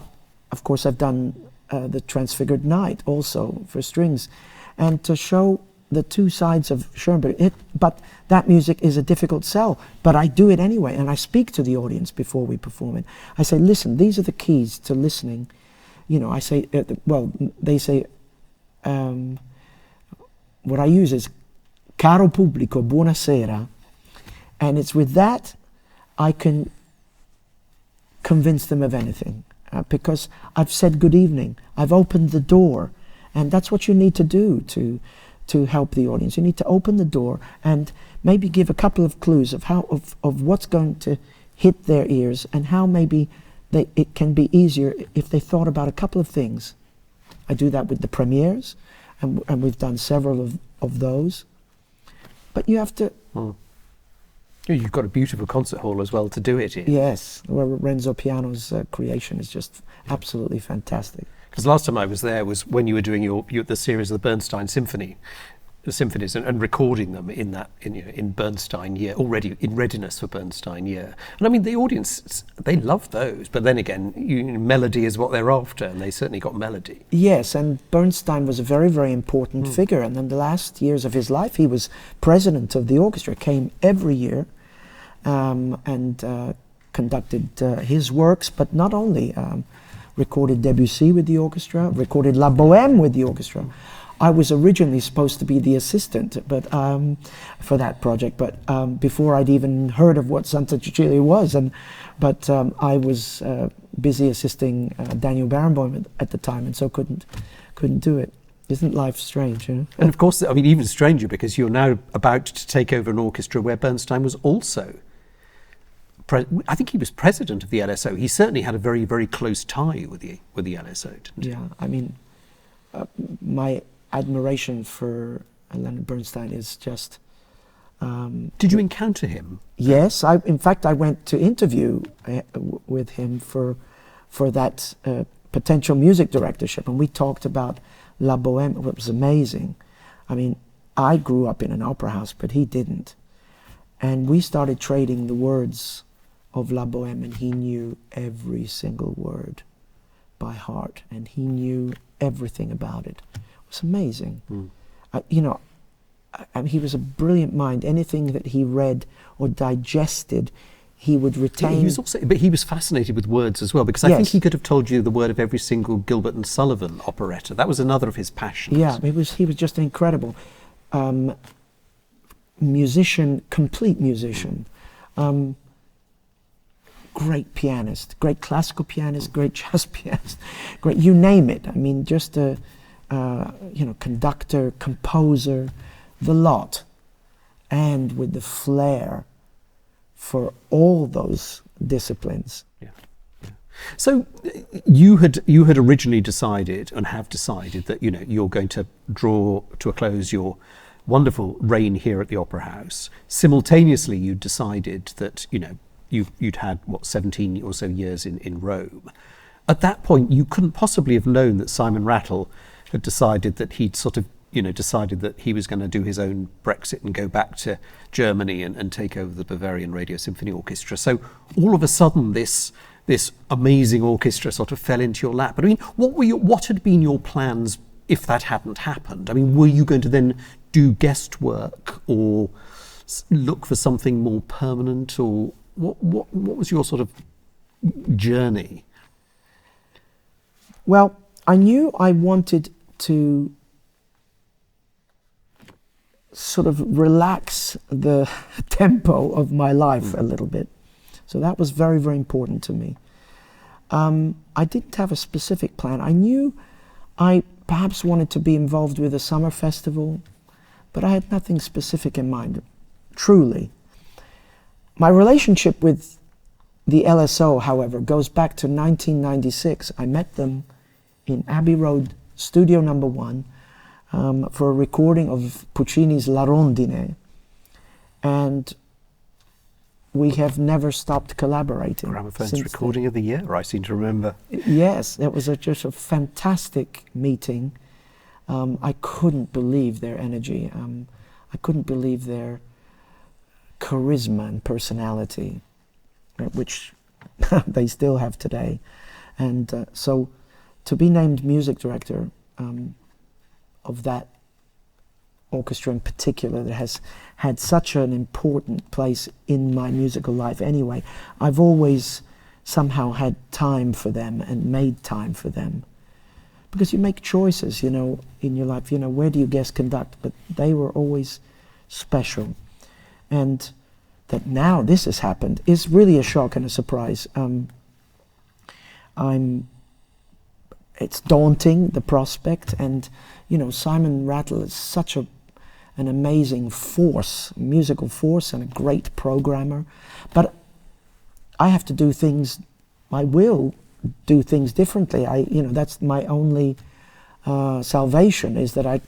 of course, I've done the Transfigured Night also for strings. And to show the two sides of Schoenberg, but that music is a difficult sell. But I do it anyway, and I speak to the audience before we perform it. I say, listen, these are the keys to listening. You know, I say, they say, what I use is, caro pubblico, buonasera. And it's with that I can convince them of anything. Because I've said good evening, I've opened the door. And that's what you need to do to help the audience. You need to open the door and maybe give a couple of clues of of what's going to hit their ears and how maybe it can be easier if they thought about a couple of things. I do that with the premieres, and we've done several of those. But you have to... You've got a beautiful concert hall as well to do it in. Yes, well, Renzo Piano's creation is just absolutely fantastic. Because last time I was there was when you were doing the series of the Bernstein symphonies and recording them in Bernstein year, already in readiness for Bernstein year. And I mean, the audience, they love those, but then again, melody is what they're after, and they certainly got melody. Yes, and Bernstein was a very, very important figure, and in the last years of his life, he was president of the orchestra, came every year and conducted his works, but not only recorded Debussy with the orchestra, recorded La Bohème with the orchestra. I was originally supposed to be the assistant, but for that project, but before I'd even heard of what Santa Cecilia was, but I was busy assisting Daniel Barenboim at the time, and so couldn't do it. Isn't life strange, you know? And of course, I mean, even stranger, because you're now about to take over an orchestra where Bernstein was also. I think he was president of the LSO. He certainly had a very, very close tie with the LSO. Didn't he? Yeah, I mean, my admiration for Leonard Bernstein is just... Did you encounter him? Yes, in fact, I went to interview with him for that potential music directorship, and we talked about La Bohème. It was amazing. I mean, I grew up in an opera house, but he didn't. And we started trading the words of La Bohème, and he knew every single word by heart, and he knew everything about it. It was amazing. You know, he was a brilliant mind. Anything that he read or digested, he would retain. But he was fascinated with words as well, because I think he could have told you the word of every single Gilbert and Sullivan operetta. That was another of his passions. Yeah, he was just an incredible musician, complete musician. Great pianist, great classical pianist, great jazz pianist, great, you name it. I mean, just a conductor, composer, the lot, and with the flair for all those disciplines. Yeah. So you had originally decided and have decided that you're going to draw to a close your wonderful reign here at the Opera House. Simultaneously, you decided that you'd had 17 or so years in Rome. At that point, you couldn't possibly have known that Simon Rattle had decided that he'd decided that he was going to do his own Brexit and go back to Germany and take over the Bavarian Radio Symphony Orchestra. So all of a sudden, this amazing orchestra sort of fell into your lap. But I mean, what had been your plans if that hadn't happened? I mean, were you going to then do guest work or look for something more permanent, or what was your sort of journey? Well, I knew I wanted to sort of relax the tempo of my life a little bit. So that was very, very important to me. I didn't have a specific plan. I knew I perhaps wanted to be involved with a summer festival, but I had nothing specific in mind, truly. My relationship with the LSO, however, goes back to 1996. I met them in Abbey Road, Studio Number 1, for a recording of Puccini's La Rondine, and we have never stopped collaborating. Gramophone's recording of the year, I seem to remember. Yes, it was just a fantastic meeting. I couldn't believe their energy. I couldn't believe their charisma and personality, which they still have today. And so to be named music director of that orchestra in particular that has had such an important place in my musical life anyway, I've always somehow had time for them and made time for them. Because you make choices, in your life, where do you guest conduct? But they were always special. And that now this has happened is really a shock and a surprise. It's daunting, the prospect, and Simon Rattle is such an amazing force, musical force, and a great programmer. But I have to do things. I will do things differently. That's my only salvation, is that I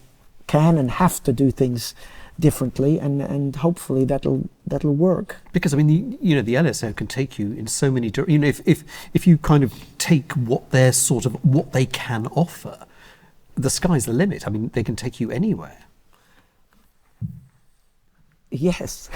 can and have to do things differently, and hopefully that'll work. Because the LSO can take you in so many if you kind of take what they can offer, the sky's the limit. They can take you anywhere. Yes.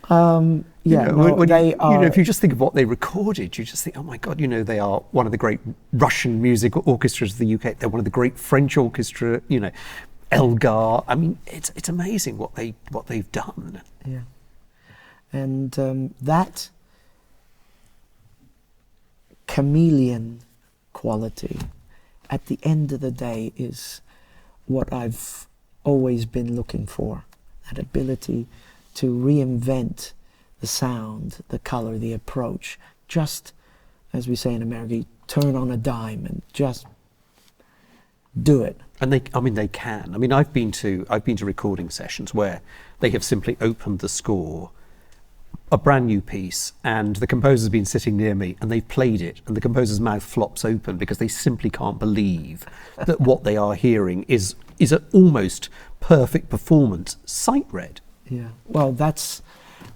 If you just think of what they recorded, you just think, oh my God, they are one of the great Russian music orchestras of the UK. They're one of the great French orchestra, Elgar. It's amazing what they've done. Yeah, and that chameleon quality, at the end of the day, is what I've always been looking for. That ability to reinvent the sound, the color, the approach. Just, as we say in America, turn on a dime and just do it. And they can. I've been to recording sessions where they have simply opened the score, a brand new piece, and the composer's been sitting near me and they've played it, and the composer's mouth flops open because they simply can't believe that what they are hearing is an almost perfect performance, sight read. Yeah. Well, that's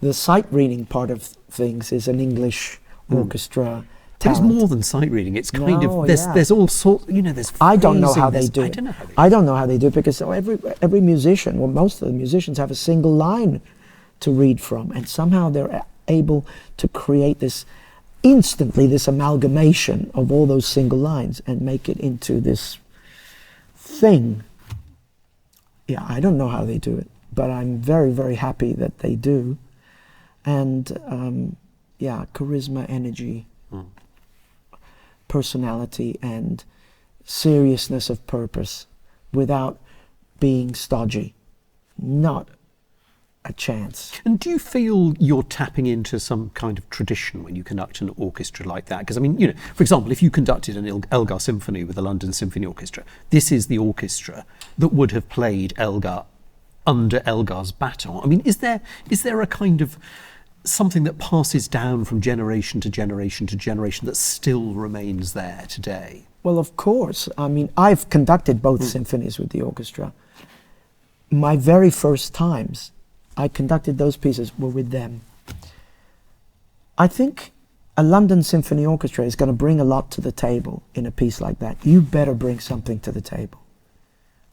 the sight reading part of things is an English orchestra. But it's more than sight reading. It's there's all sorts. There's. I don't know how they do it. I don't know how they do it because every musician, well, most of the musicians have a single line to read from, and somehow they're able to create this amalgamation of all those single lines and make it into this thing. Yeah, I don't know how they do it, but I'm very, very happy that they do. And charisma, energy, personality, and seriousness of purpose without being stodgy. Not a chance. And do you feel you're tapping into some kind of tradition when you conduct an orchestra like that? Because, for example, if you conducted an Elgar Symphony with the London Symphony Orchestra, this is the orchestra that would have played Elgar under Elgar's baton. Is there a kind of something that passes down from generation to generation to generation that still remains there today? Well, of course. I've conducted both symphonies with the orchestra. My very first times I conducted those pieces were with them. I think a London Symphony Orchestra is going to bring a lot to the table in a piece like that. You better bring something to the table.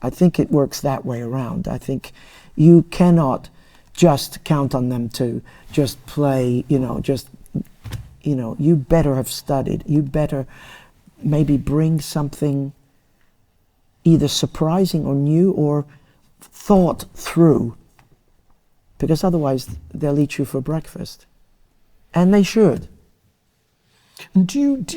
I think it works that way around. I think you cannot just count on them to just play, you better have studied. You better maybe bring something either surprising or new or thought through, because otherwise they'll eat you for breakfast. And they should. And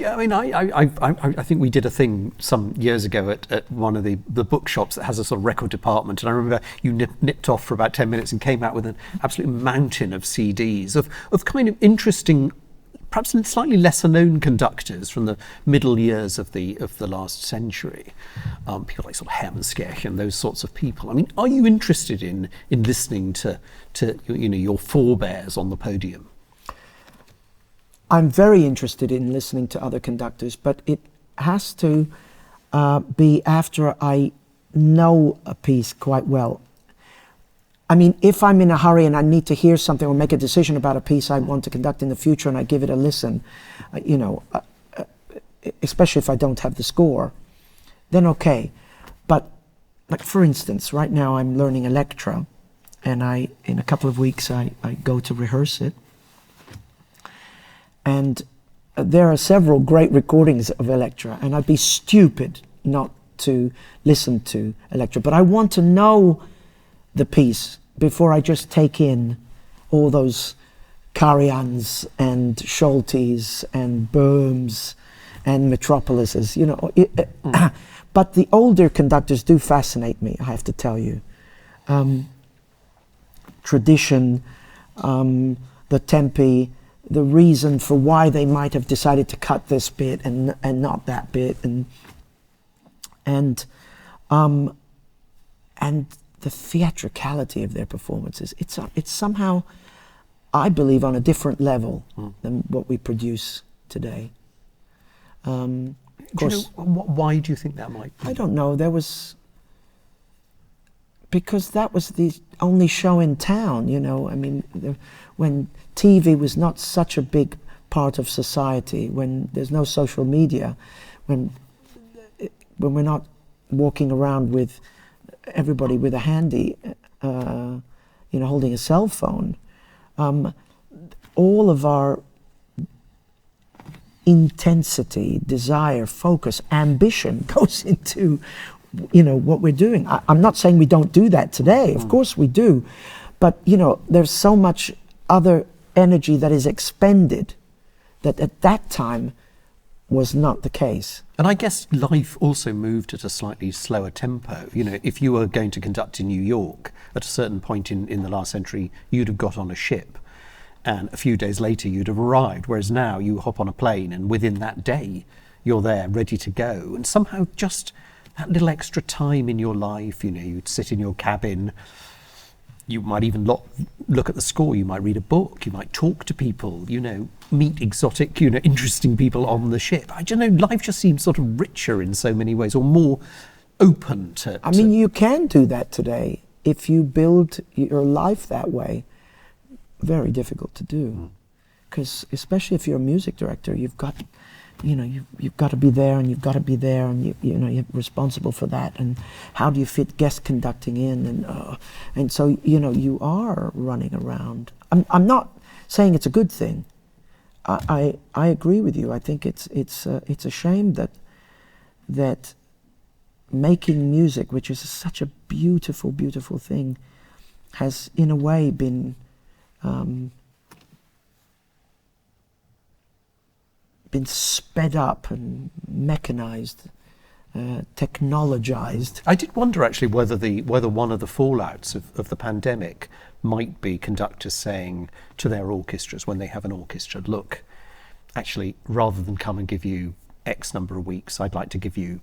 I mean, I think we did a thing some years ago at one of the bookshops that has a sort of record department, and I remember you nipped off for about 10 minutes and came out with an absolute mountain of CDs of kind of interesting, perhaps slightly lesser known conductors from the middle years of the last century, people like sort of Hermann and those sorts of people. I mean, are you interested in listening to your forebears on the podium? I'm very interested in listening to other conductors, but it has to be after I know a piece quite well. I mean, if I'm in a hurry and I need to hear something or make a decision about a piece I want to conduct in the future and I give it a listen, especially if I don't have the score, then okay. But like for instance, right now I'm learning Electra, and in a couple of weeks I go to rehearse it. And there are several great recordings of Electra, and I'd be stupid not to listen to Electra. But I want to know the piece before I just take in all those Karajan's and Scholtes and Böhms and Metropolises, But the older conductors do fascinate me, I have to tell you. Tradition, the tempi, the reason for why they might have decided to cut this bit and not that bit, and the theatricality of their performances. It's somehow, I believe, on a different level than what we produce today. Of course, why do you think that might be? I don't know. Because that was the only show in town, I mean, when TV was not such a big part of society, when there's no social media, when we're not walking around with everybody with a handy, holding a cell phone, all of our intensity, desire, focus, ambition goes into what we're doing. I'm not saying we don't do that today. Of course we do. But, there's so much other energy that is expended that at that time was not the case. And I guess life also moved at a slightly slower tempo. If you were going to conduct in New York at a certain point in the last century, you'd have got on a ship, and a few days later you'd have arrived, whereas now you hop on a plane and within that day you're there ready to go. And somehow just that little extra time in your life, you'd sit in your cabin, you might even look at the score, you might read a book, you might talk to people, meet exotic, interesting people on the ship. I don't know, life just seems sort of richer in so many ways, or more open to... I mean, you can do that today if you build your life that way. Very difficult to do. Because especially if you're a music director, you've got... you've got to be there, and you've got to be there, and you're responsible for that. And how do you fit guest conducting in? And so you are running around. I'm not saying it's a good thing. I agree with you. I think it's a shame that making music, which is such a beautiful, beautiful thing, has in a way been sped up and mechanized, technologized. I did wonder actually whether one of the fallouts of the pandemic might be conductors saying to their orchestras when they have an orchestra, look, actually, rather than come and give you X number of weeks, I'd like to give you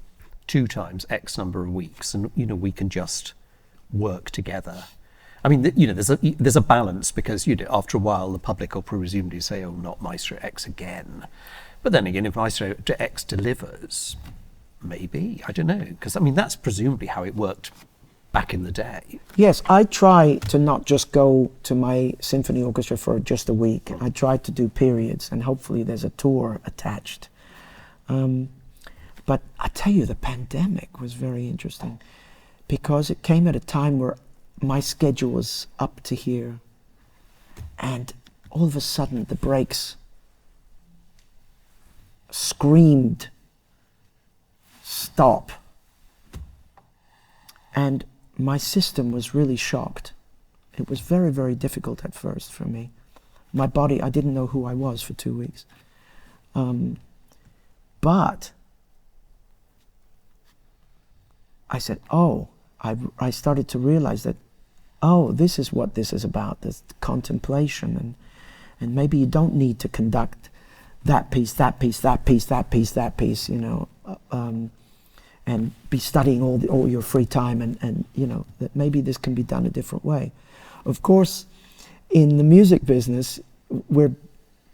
2 times X number of weeks, and we can just work together. I mean, there's a balance, because after a while the public will presumably say, oh, not Maestro X again. But then again, if Maestro X delivers, maybe, I don't know. Because, I mean, that's presumably how it worked back in the day. Yes, I try to not just go to my symphony orchestra for just a week. I try to do periods, and hopefully there's a tour attached. But I tell you, the pandemic was very interesting, because it came at a time where my schedule was up to here, and all of a sudden the brakes screamed, stop. And my system was really shocked. It was very, very difficult at first for me. My body, I didn't know who I was for 2 weeks. But I said, I started to realize that, this is what this is about, this contemplation, and maybe you don't need to conduct that piece, that piece, that piece, that piece, that piece, and be studying all your free time, and that maybe this can be done a different way. Of course, in the music business, we're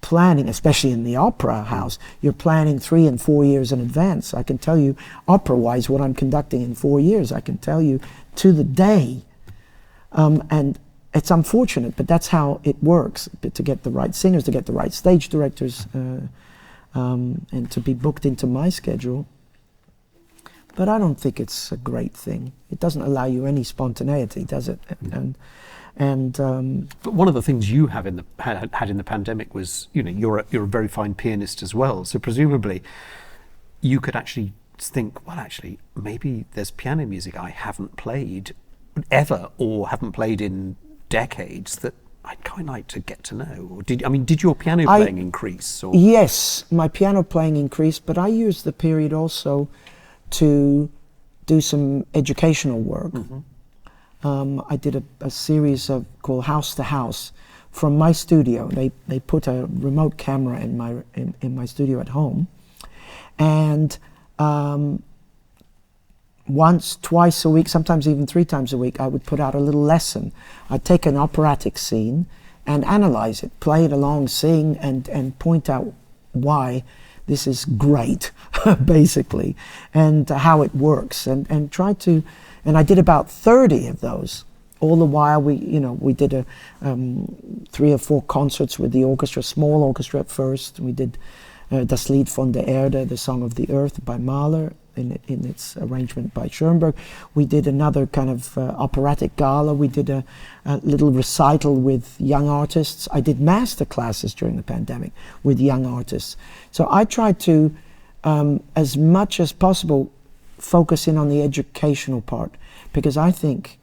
planning, especially in the opera house, you're planning 3 and 4 years in advance. I can tell you, opera-wise, what I'm conducting in 4 years. I can tell you to the day. And it's unfortunate, but that's how it works, to get the right singers, to get the right stage directors, and to be booked into my schedule. But I don't think it's a great thing. It doesn't allow you any spontaneity, does it? But one of the things you had in the pandemic was, you're a very fine pianist as well. So presumably, you could actually think, well, actually, maybe there's piano music I haven't played ever, or haven't played in decades, that I'd quite like to get to know. Or did your piano playing increase? Or? Yes, my piano playing increased, but I used the period also to do some educational work. I did a series called House to House from my studio. They put a remote camera in my studio at home, and once, twice a week, sometimes even 3 times a week, I would put out a little lesson. I'd take an operatic scene and analyze it, play it along, sing, and point out why this is great, basically, and how it works, and try to. And I did about 30 of those. All the while, we did 3 or 4 concerts with the orchestra, small orchestra at first. We did Das Lied von der Erde, the Song of the Earth by Mahler, in its arrangement by Schoenberg. We did another kind of operatic gala. We did a little recital with young artists. I did master classes during the pandemic with young artists. So I tried to, as much as possible, focus in on the educational part, because I think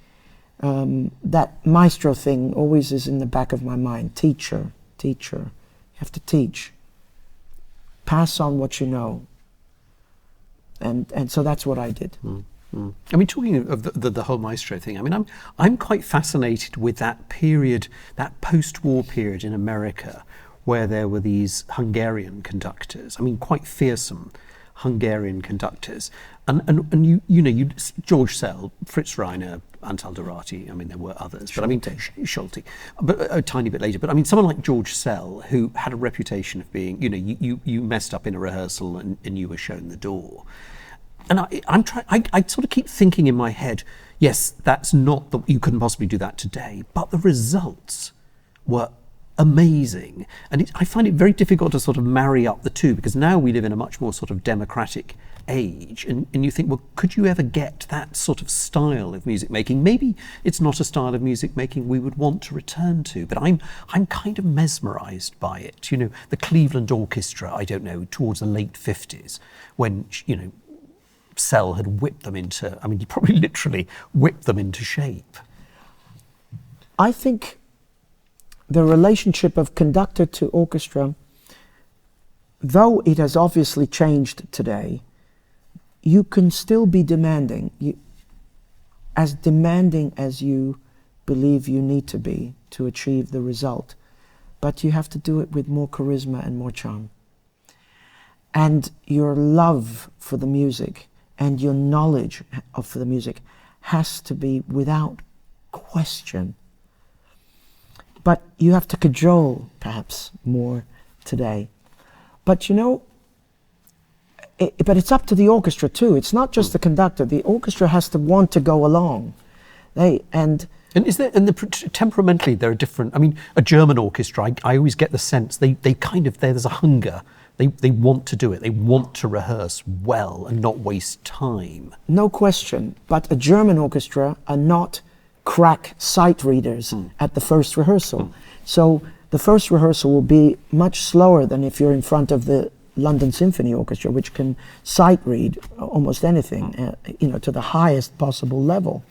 that maestro thing always is in the back of my mind. Teacher. You have to teach. Pass on what you know. And so that's what I did. Talking of the whole maestro thing, I'm quite fascinated with that period, that post-war period in America, where there were these Hungarian conductors. Quite fearsome Hungarian conductors, and you George Szell, Fritz Reiner, Antal Dorati. There were others, Schulte, but a tiny bit later. But someone like George Szell, who had a reputation of being, you messed up in a rehearsal and you were shown the door. And I sort of keep thinking in my head, yes, that's not you couldn't possibly do that today, but the results were amazing. And I find it very difficult to sort of marry up the two, because now we live in a much more sort of democratic age, and you think, well, could you ever get that sort of style of music making? Maybe it's not a style of music making we would want to return to, but I'm kind of mesmerized by it. The Cleveland Orchestra, I don't know, towards the late 50s, when, Szell had whipped them into, he probably literally whipped them into shape. I think the relationship of conductor to orchestra, though it has obviously changed today, you can still be demanding, as demanding as you believe you need to be to achieve the result. But you have to do it with more charisma and more charm. And your love for the music and your knowledge of the music has to be without question. But you have to cajole, perhaps, more today. But but it's up to the orchestra too. It's not just the conductor. The orchestra has to want to go along. Temperamentally there are different. A German orchestra, I always get the sense there's a hunger. They want to do it. They want to rehearse well and not waste time. No question. But a German orchestra are not crack sight readers at the first rehearsal. So the first rehearsal will be much slower than if you're in front of the London Symphony Orchestra, which can sight read almost anything, to the highest possible level.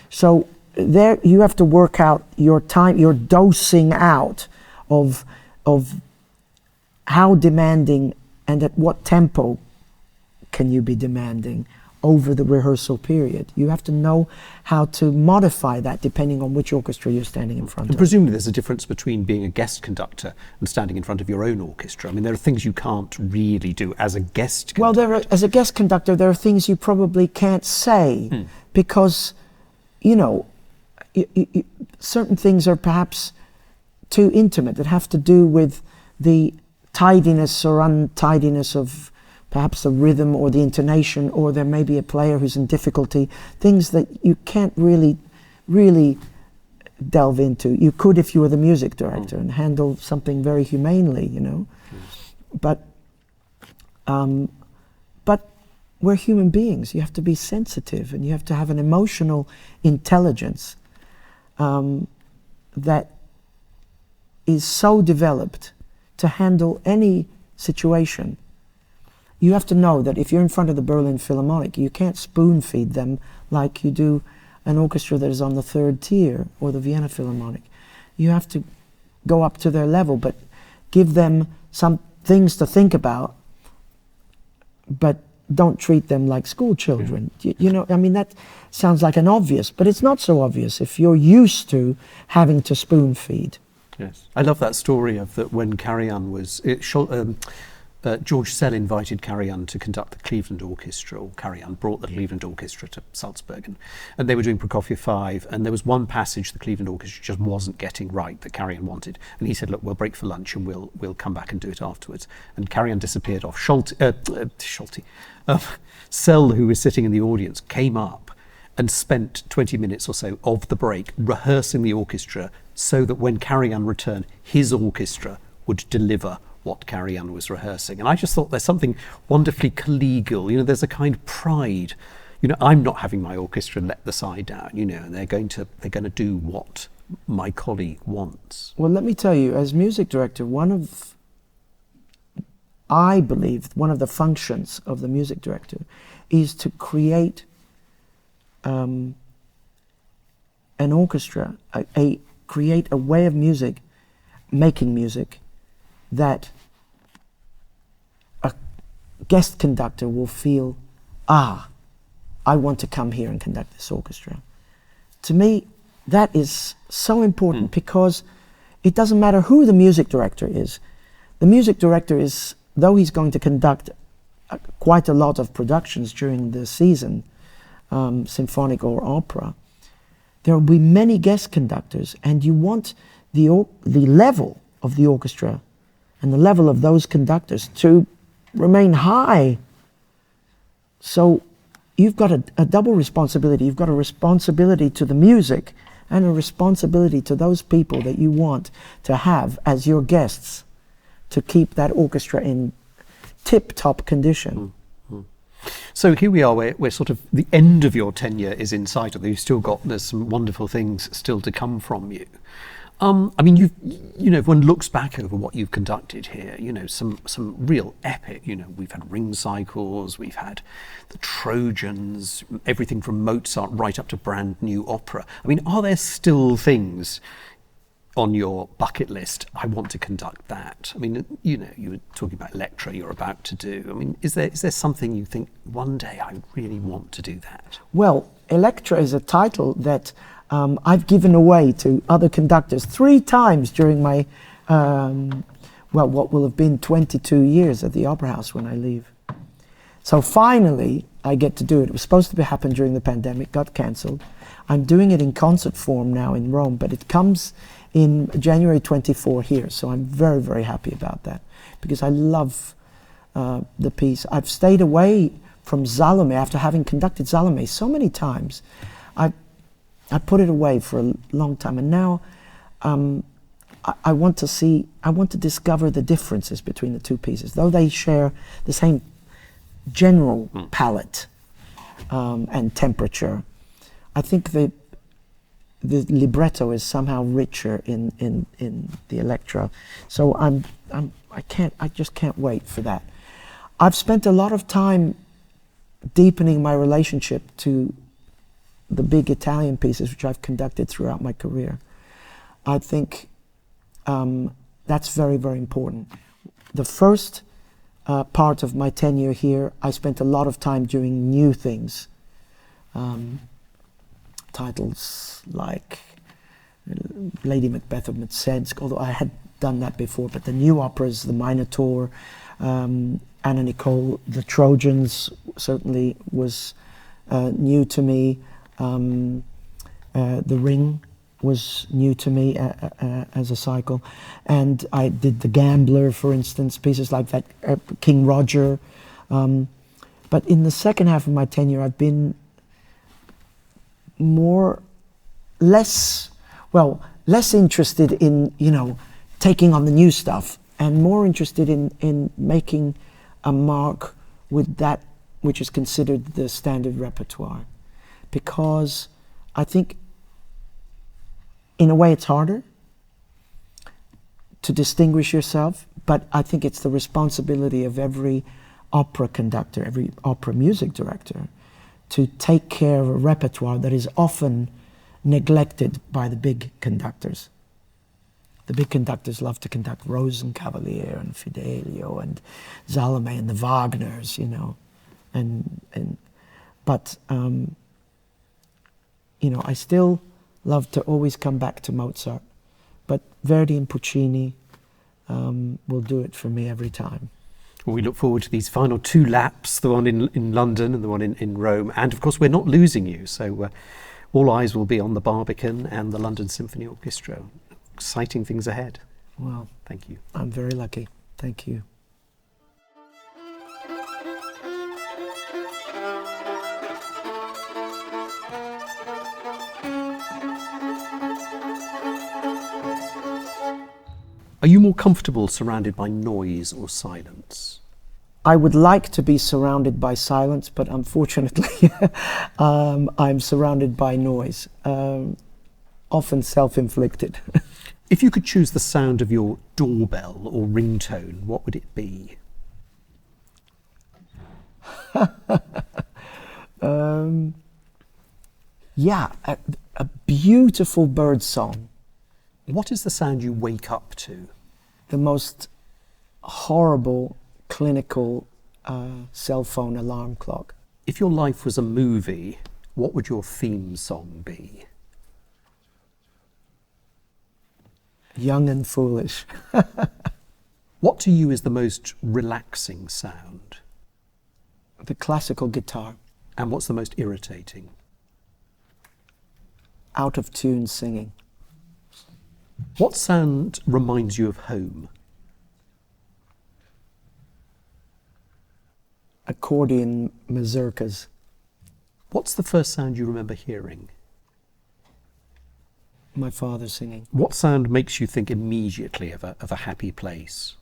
So there you have to work out your time, your dosing out of how demanding and at what tempo can you be demanding over the rehearsal period. You have to know how to modify that depending on which orchestra you're standing in front And of. presumably there's a difference between being a guest conductor and standing in front of your own orchestra. I mean, there are things you can't really do as a guest conductor. Well, as a guest conductor, there are things you probably can't say because, you know, certain things are perhaps too intimate that have to do with the tidiness or untidiness of perhaps the rhythm or the intonation, or there may be a player who's in difficulty, things that you can't really delve into. You could if you were the music director and handle something very humanely, you know. But we're human beings. You have to be sensitive and you have to have an emotional intelligence that is so developed to handle any situation. You have to know that if you're in front of the Berlin Philharmonic, you can't spoon feed them like you do an orchestra that is on the third tier or the Vienna Philharmonic. You have to go up to their level, but give them some things to think about, but don't treat them like school children. You know, I mean, that sounds like an obvious, but it's not so obvious if you're used to having to spoon feed. Yes, I love that story of that when Karajan was... George Sell invited Karajan to conduct the Cleveland Orchestra, or Karajan brought the Cleveland Orchestra to Salzburg, and they were doing Prokofiev 5, and there was one passage the Cleveland Orchestra just wasn't getting right that Karajan wanted, and he said, look, we'll break for lunch and we'll come back and do it afterwards. And Karajan disappeared off. Sell, who was sitting in the audience, came up and spent 20 minutes or so of the break rehearsing the orchestra so that when Karajan returned, his orchestra would deliver what Karajan was rehearsing. And I just thought there's something wonderfully collegial, you know, there's a kind of pride. You know, I'm not having my orchestra let the side down, you know, and they're going to do what my colleague wants. Well, let me tell you, as music director, I believe one of the functions of the music director is to create an orchestra, create a way of making music that a guest conductor will feel, I want to come here and conduct this orchestra. To me, that is so important because it doesn't matter who the music director is. The music director is, though he's going to conduct quite a lot of productions during the season, symphonic or opera, there will be many guest conductors, and you want the level of the orchestra and the level of those conductors to remain high. So you've got a double responsibility. You've got a responsibility to the music and a responsibility to those people that you want to have as your guests to keep that orchestra in tip-top condition. So here we are, we're sort of, the end of your tenure is in sight, although there's some wonderful things still to come from you. I mean, you know, if one looks back over what you've conducted here, you know, some real epic, you know, we've had Ring Cycles, we've had the Trojans, everything from Mozart right up to brand new opera. I mean, are there still things on your bucket list? I want to conduct that. I mean, you know, you were talking about Electra you're about to do. I mean, is there something you think one day I really want to do that? Well, Electra is a title that I've given away to other conductors 3 times during my, what will have been 22 years at the Opera House when I leave. So finally, I get to do it. It was supposed to happen during the pandemic, got cancelled. I'm doing it in concert form now in Rome, but it comes in January 24 here, so I'm very, very happy about that because I love the piece. I've stayed away from Salome after having conducted Salome so many times. I put it away for a long time, and now I want to discover the differences between the two pieces. Though they share the same general palette and temperature, I think the libretto is somehow richer in the Electra. So I just can't wait for that. I've spent a lot of time deepening my relationship to the big Italian pieces which I've conducted throughout my career. I think that's very, very important. the first part of my tenure here, I spent a lot of time doing new things. Titles like Lady Macbeth of Mtsensk, although I had done that before, but the new operas, The Minotaur, Anna Nicole, The Trojans certainly was new to me. The Ring was new to me as a cycle. And I did The Gambler, for instance, pieces like that, King Roger. But in the second half of my tenure, I've been less interested in, taking on the new stuff, and more interested in making a mark with that which is considered the standard repertoire. Because I think, in a way, it's harder to distinguish yourself, but I think it's the responsibility of every opera conductor, every opera music director, to take care of a repertoire that is often neglected by the big conductors. The big conductors love to conduct Rosenkavalier and Fidelio and Salome and the Wagners, but I still love to always come back to Mozart, but Verdi and Puccini will do it for me every time. Well, we look forward to these final two laps, the one in London and the one in Rome. And of course, we're not losing you. So all eyes will be on the Barbican and the London Symphony Orchestra. Exciting things ahead. Well, thank you. I'm very lucky. Thank you. Are you more comfortable surrounded by noise or silence? I would like to be surrounded by silence, but unfortunately I'm surrounded by noise, often self-inflicted. If you could choose the sound of your doorbell or ringtone, what would it be? A beautiful bird song. What is the sound you wake up to? The most horrible clinical cell phone alarm clock. If your life was a movie, what would your theme song be? Young and Foolish. What to you is the most relaxing sound? The classical guitar. And what's the most irritating? Out of tune singing. What sound reminds you of home? Accordion mazurkas. What's the first sound you remember hearing? My father singing. What sound makes you think immediately of a happy place?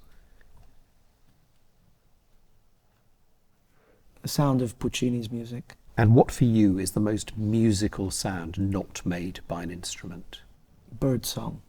The sound of Puccini's music. And what for you is the most musical sound not made by an instrument? Bird song.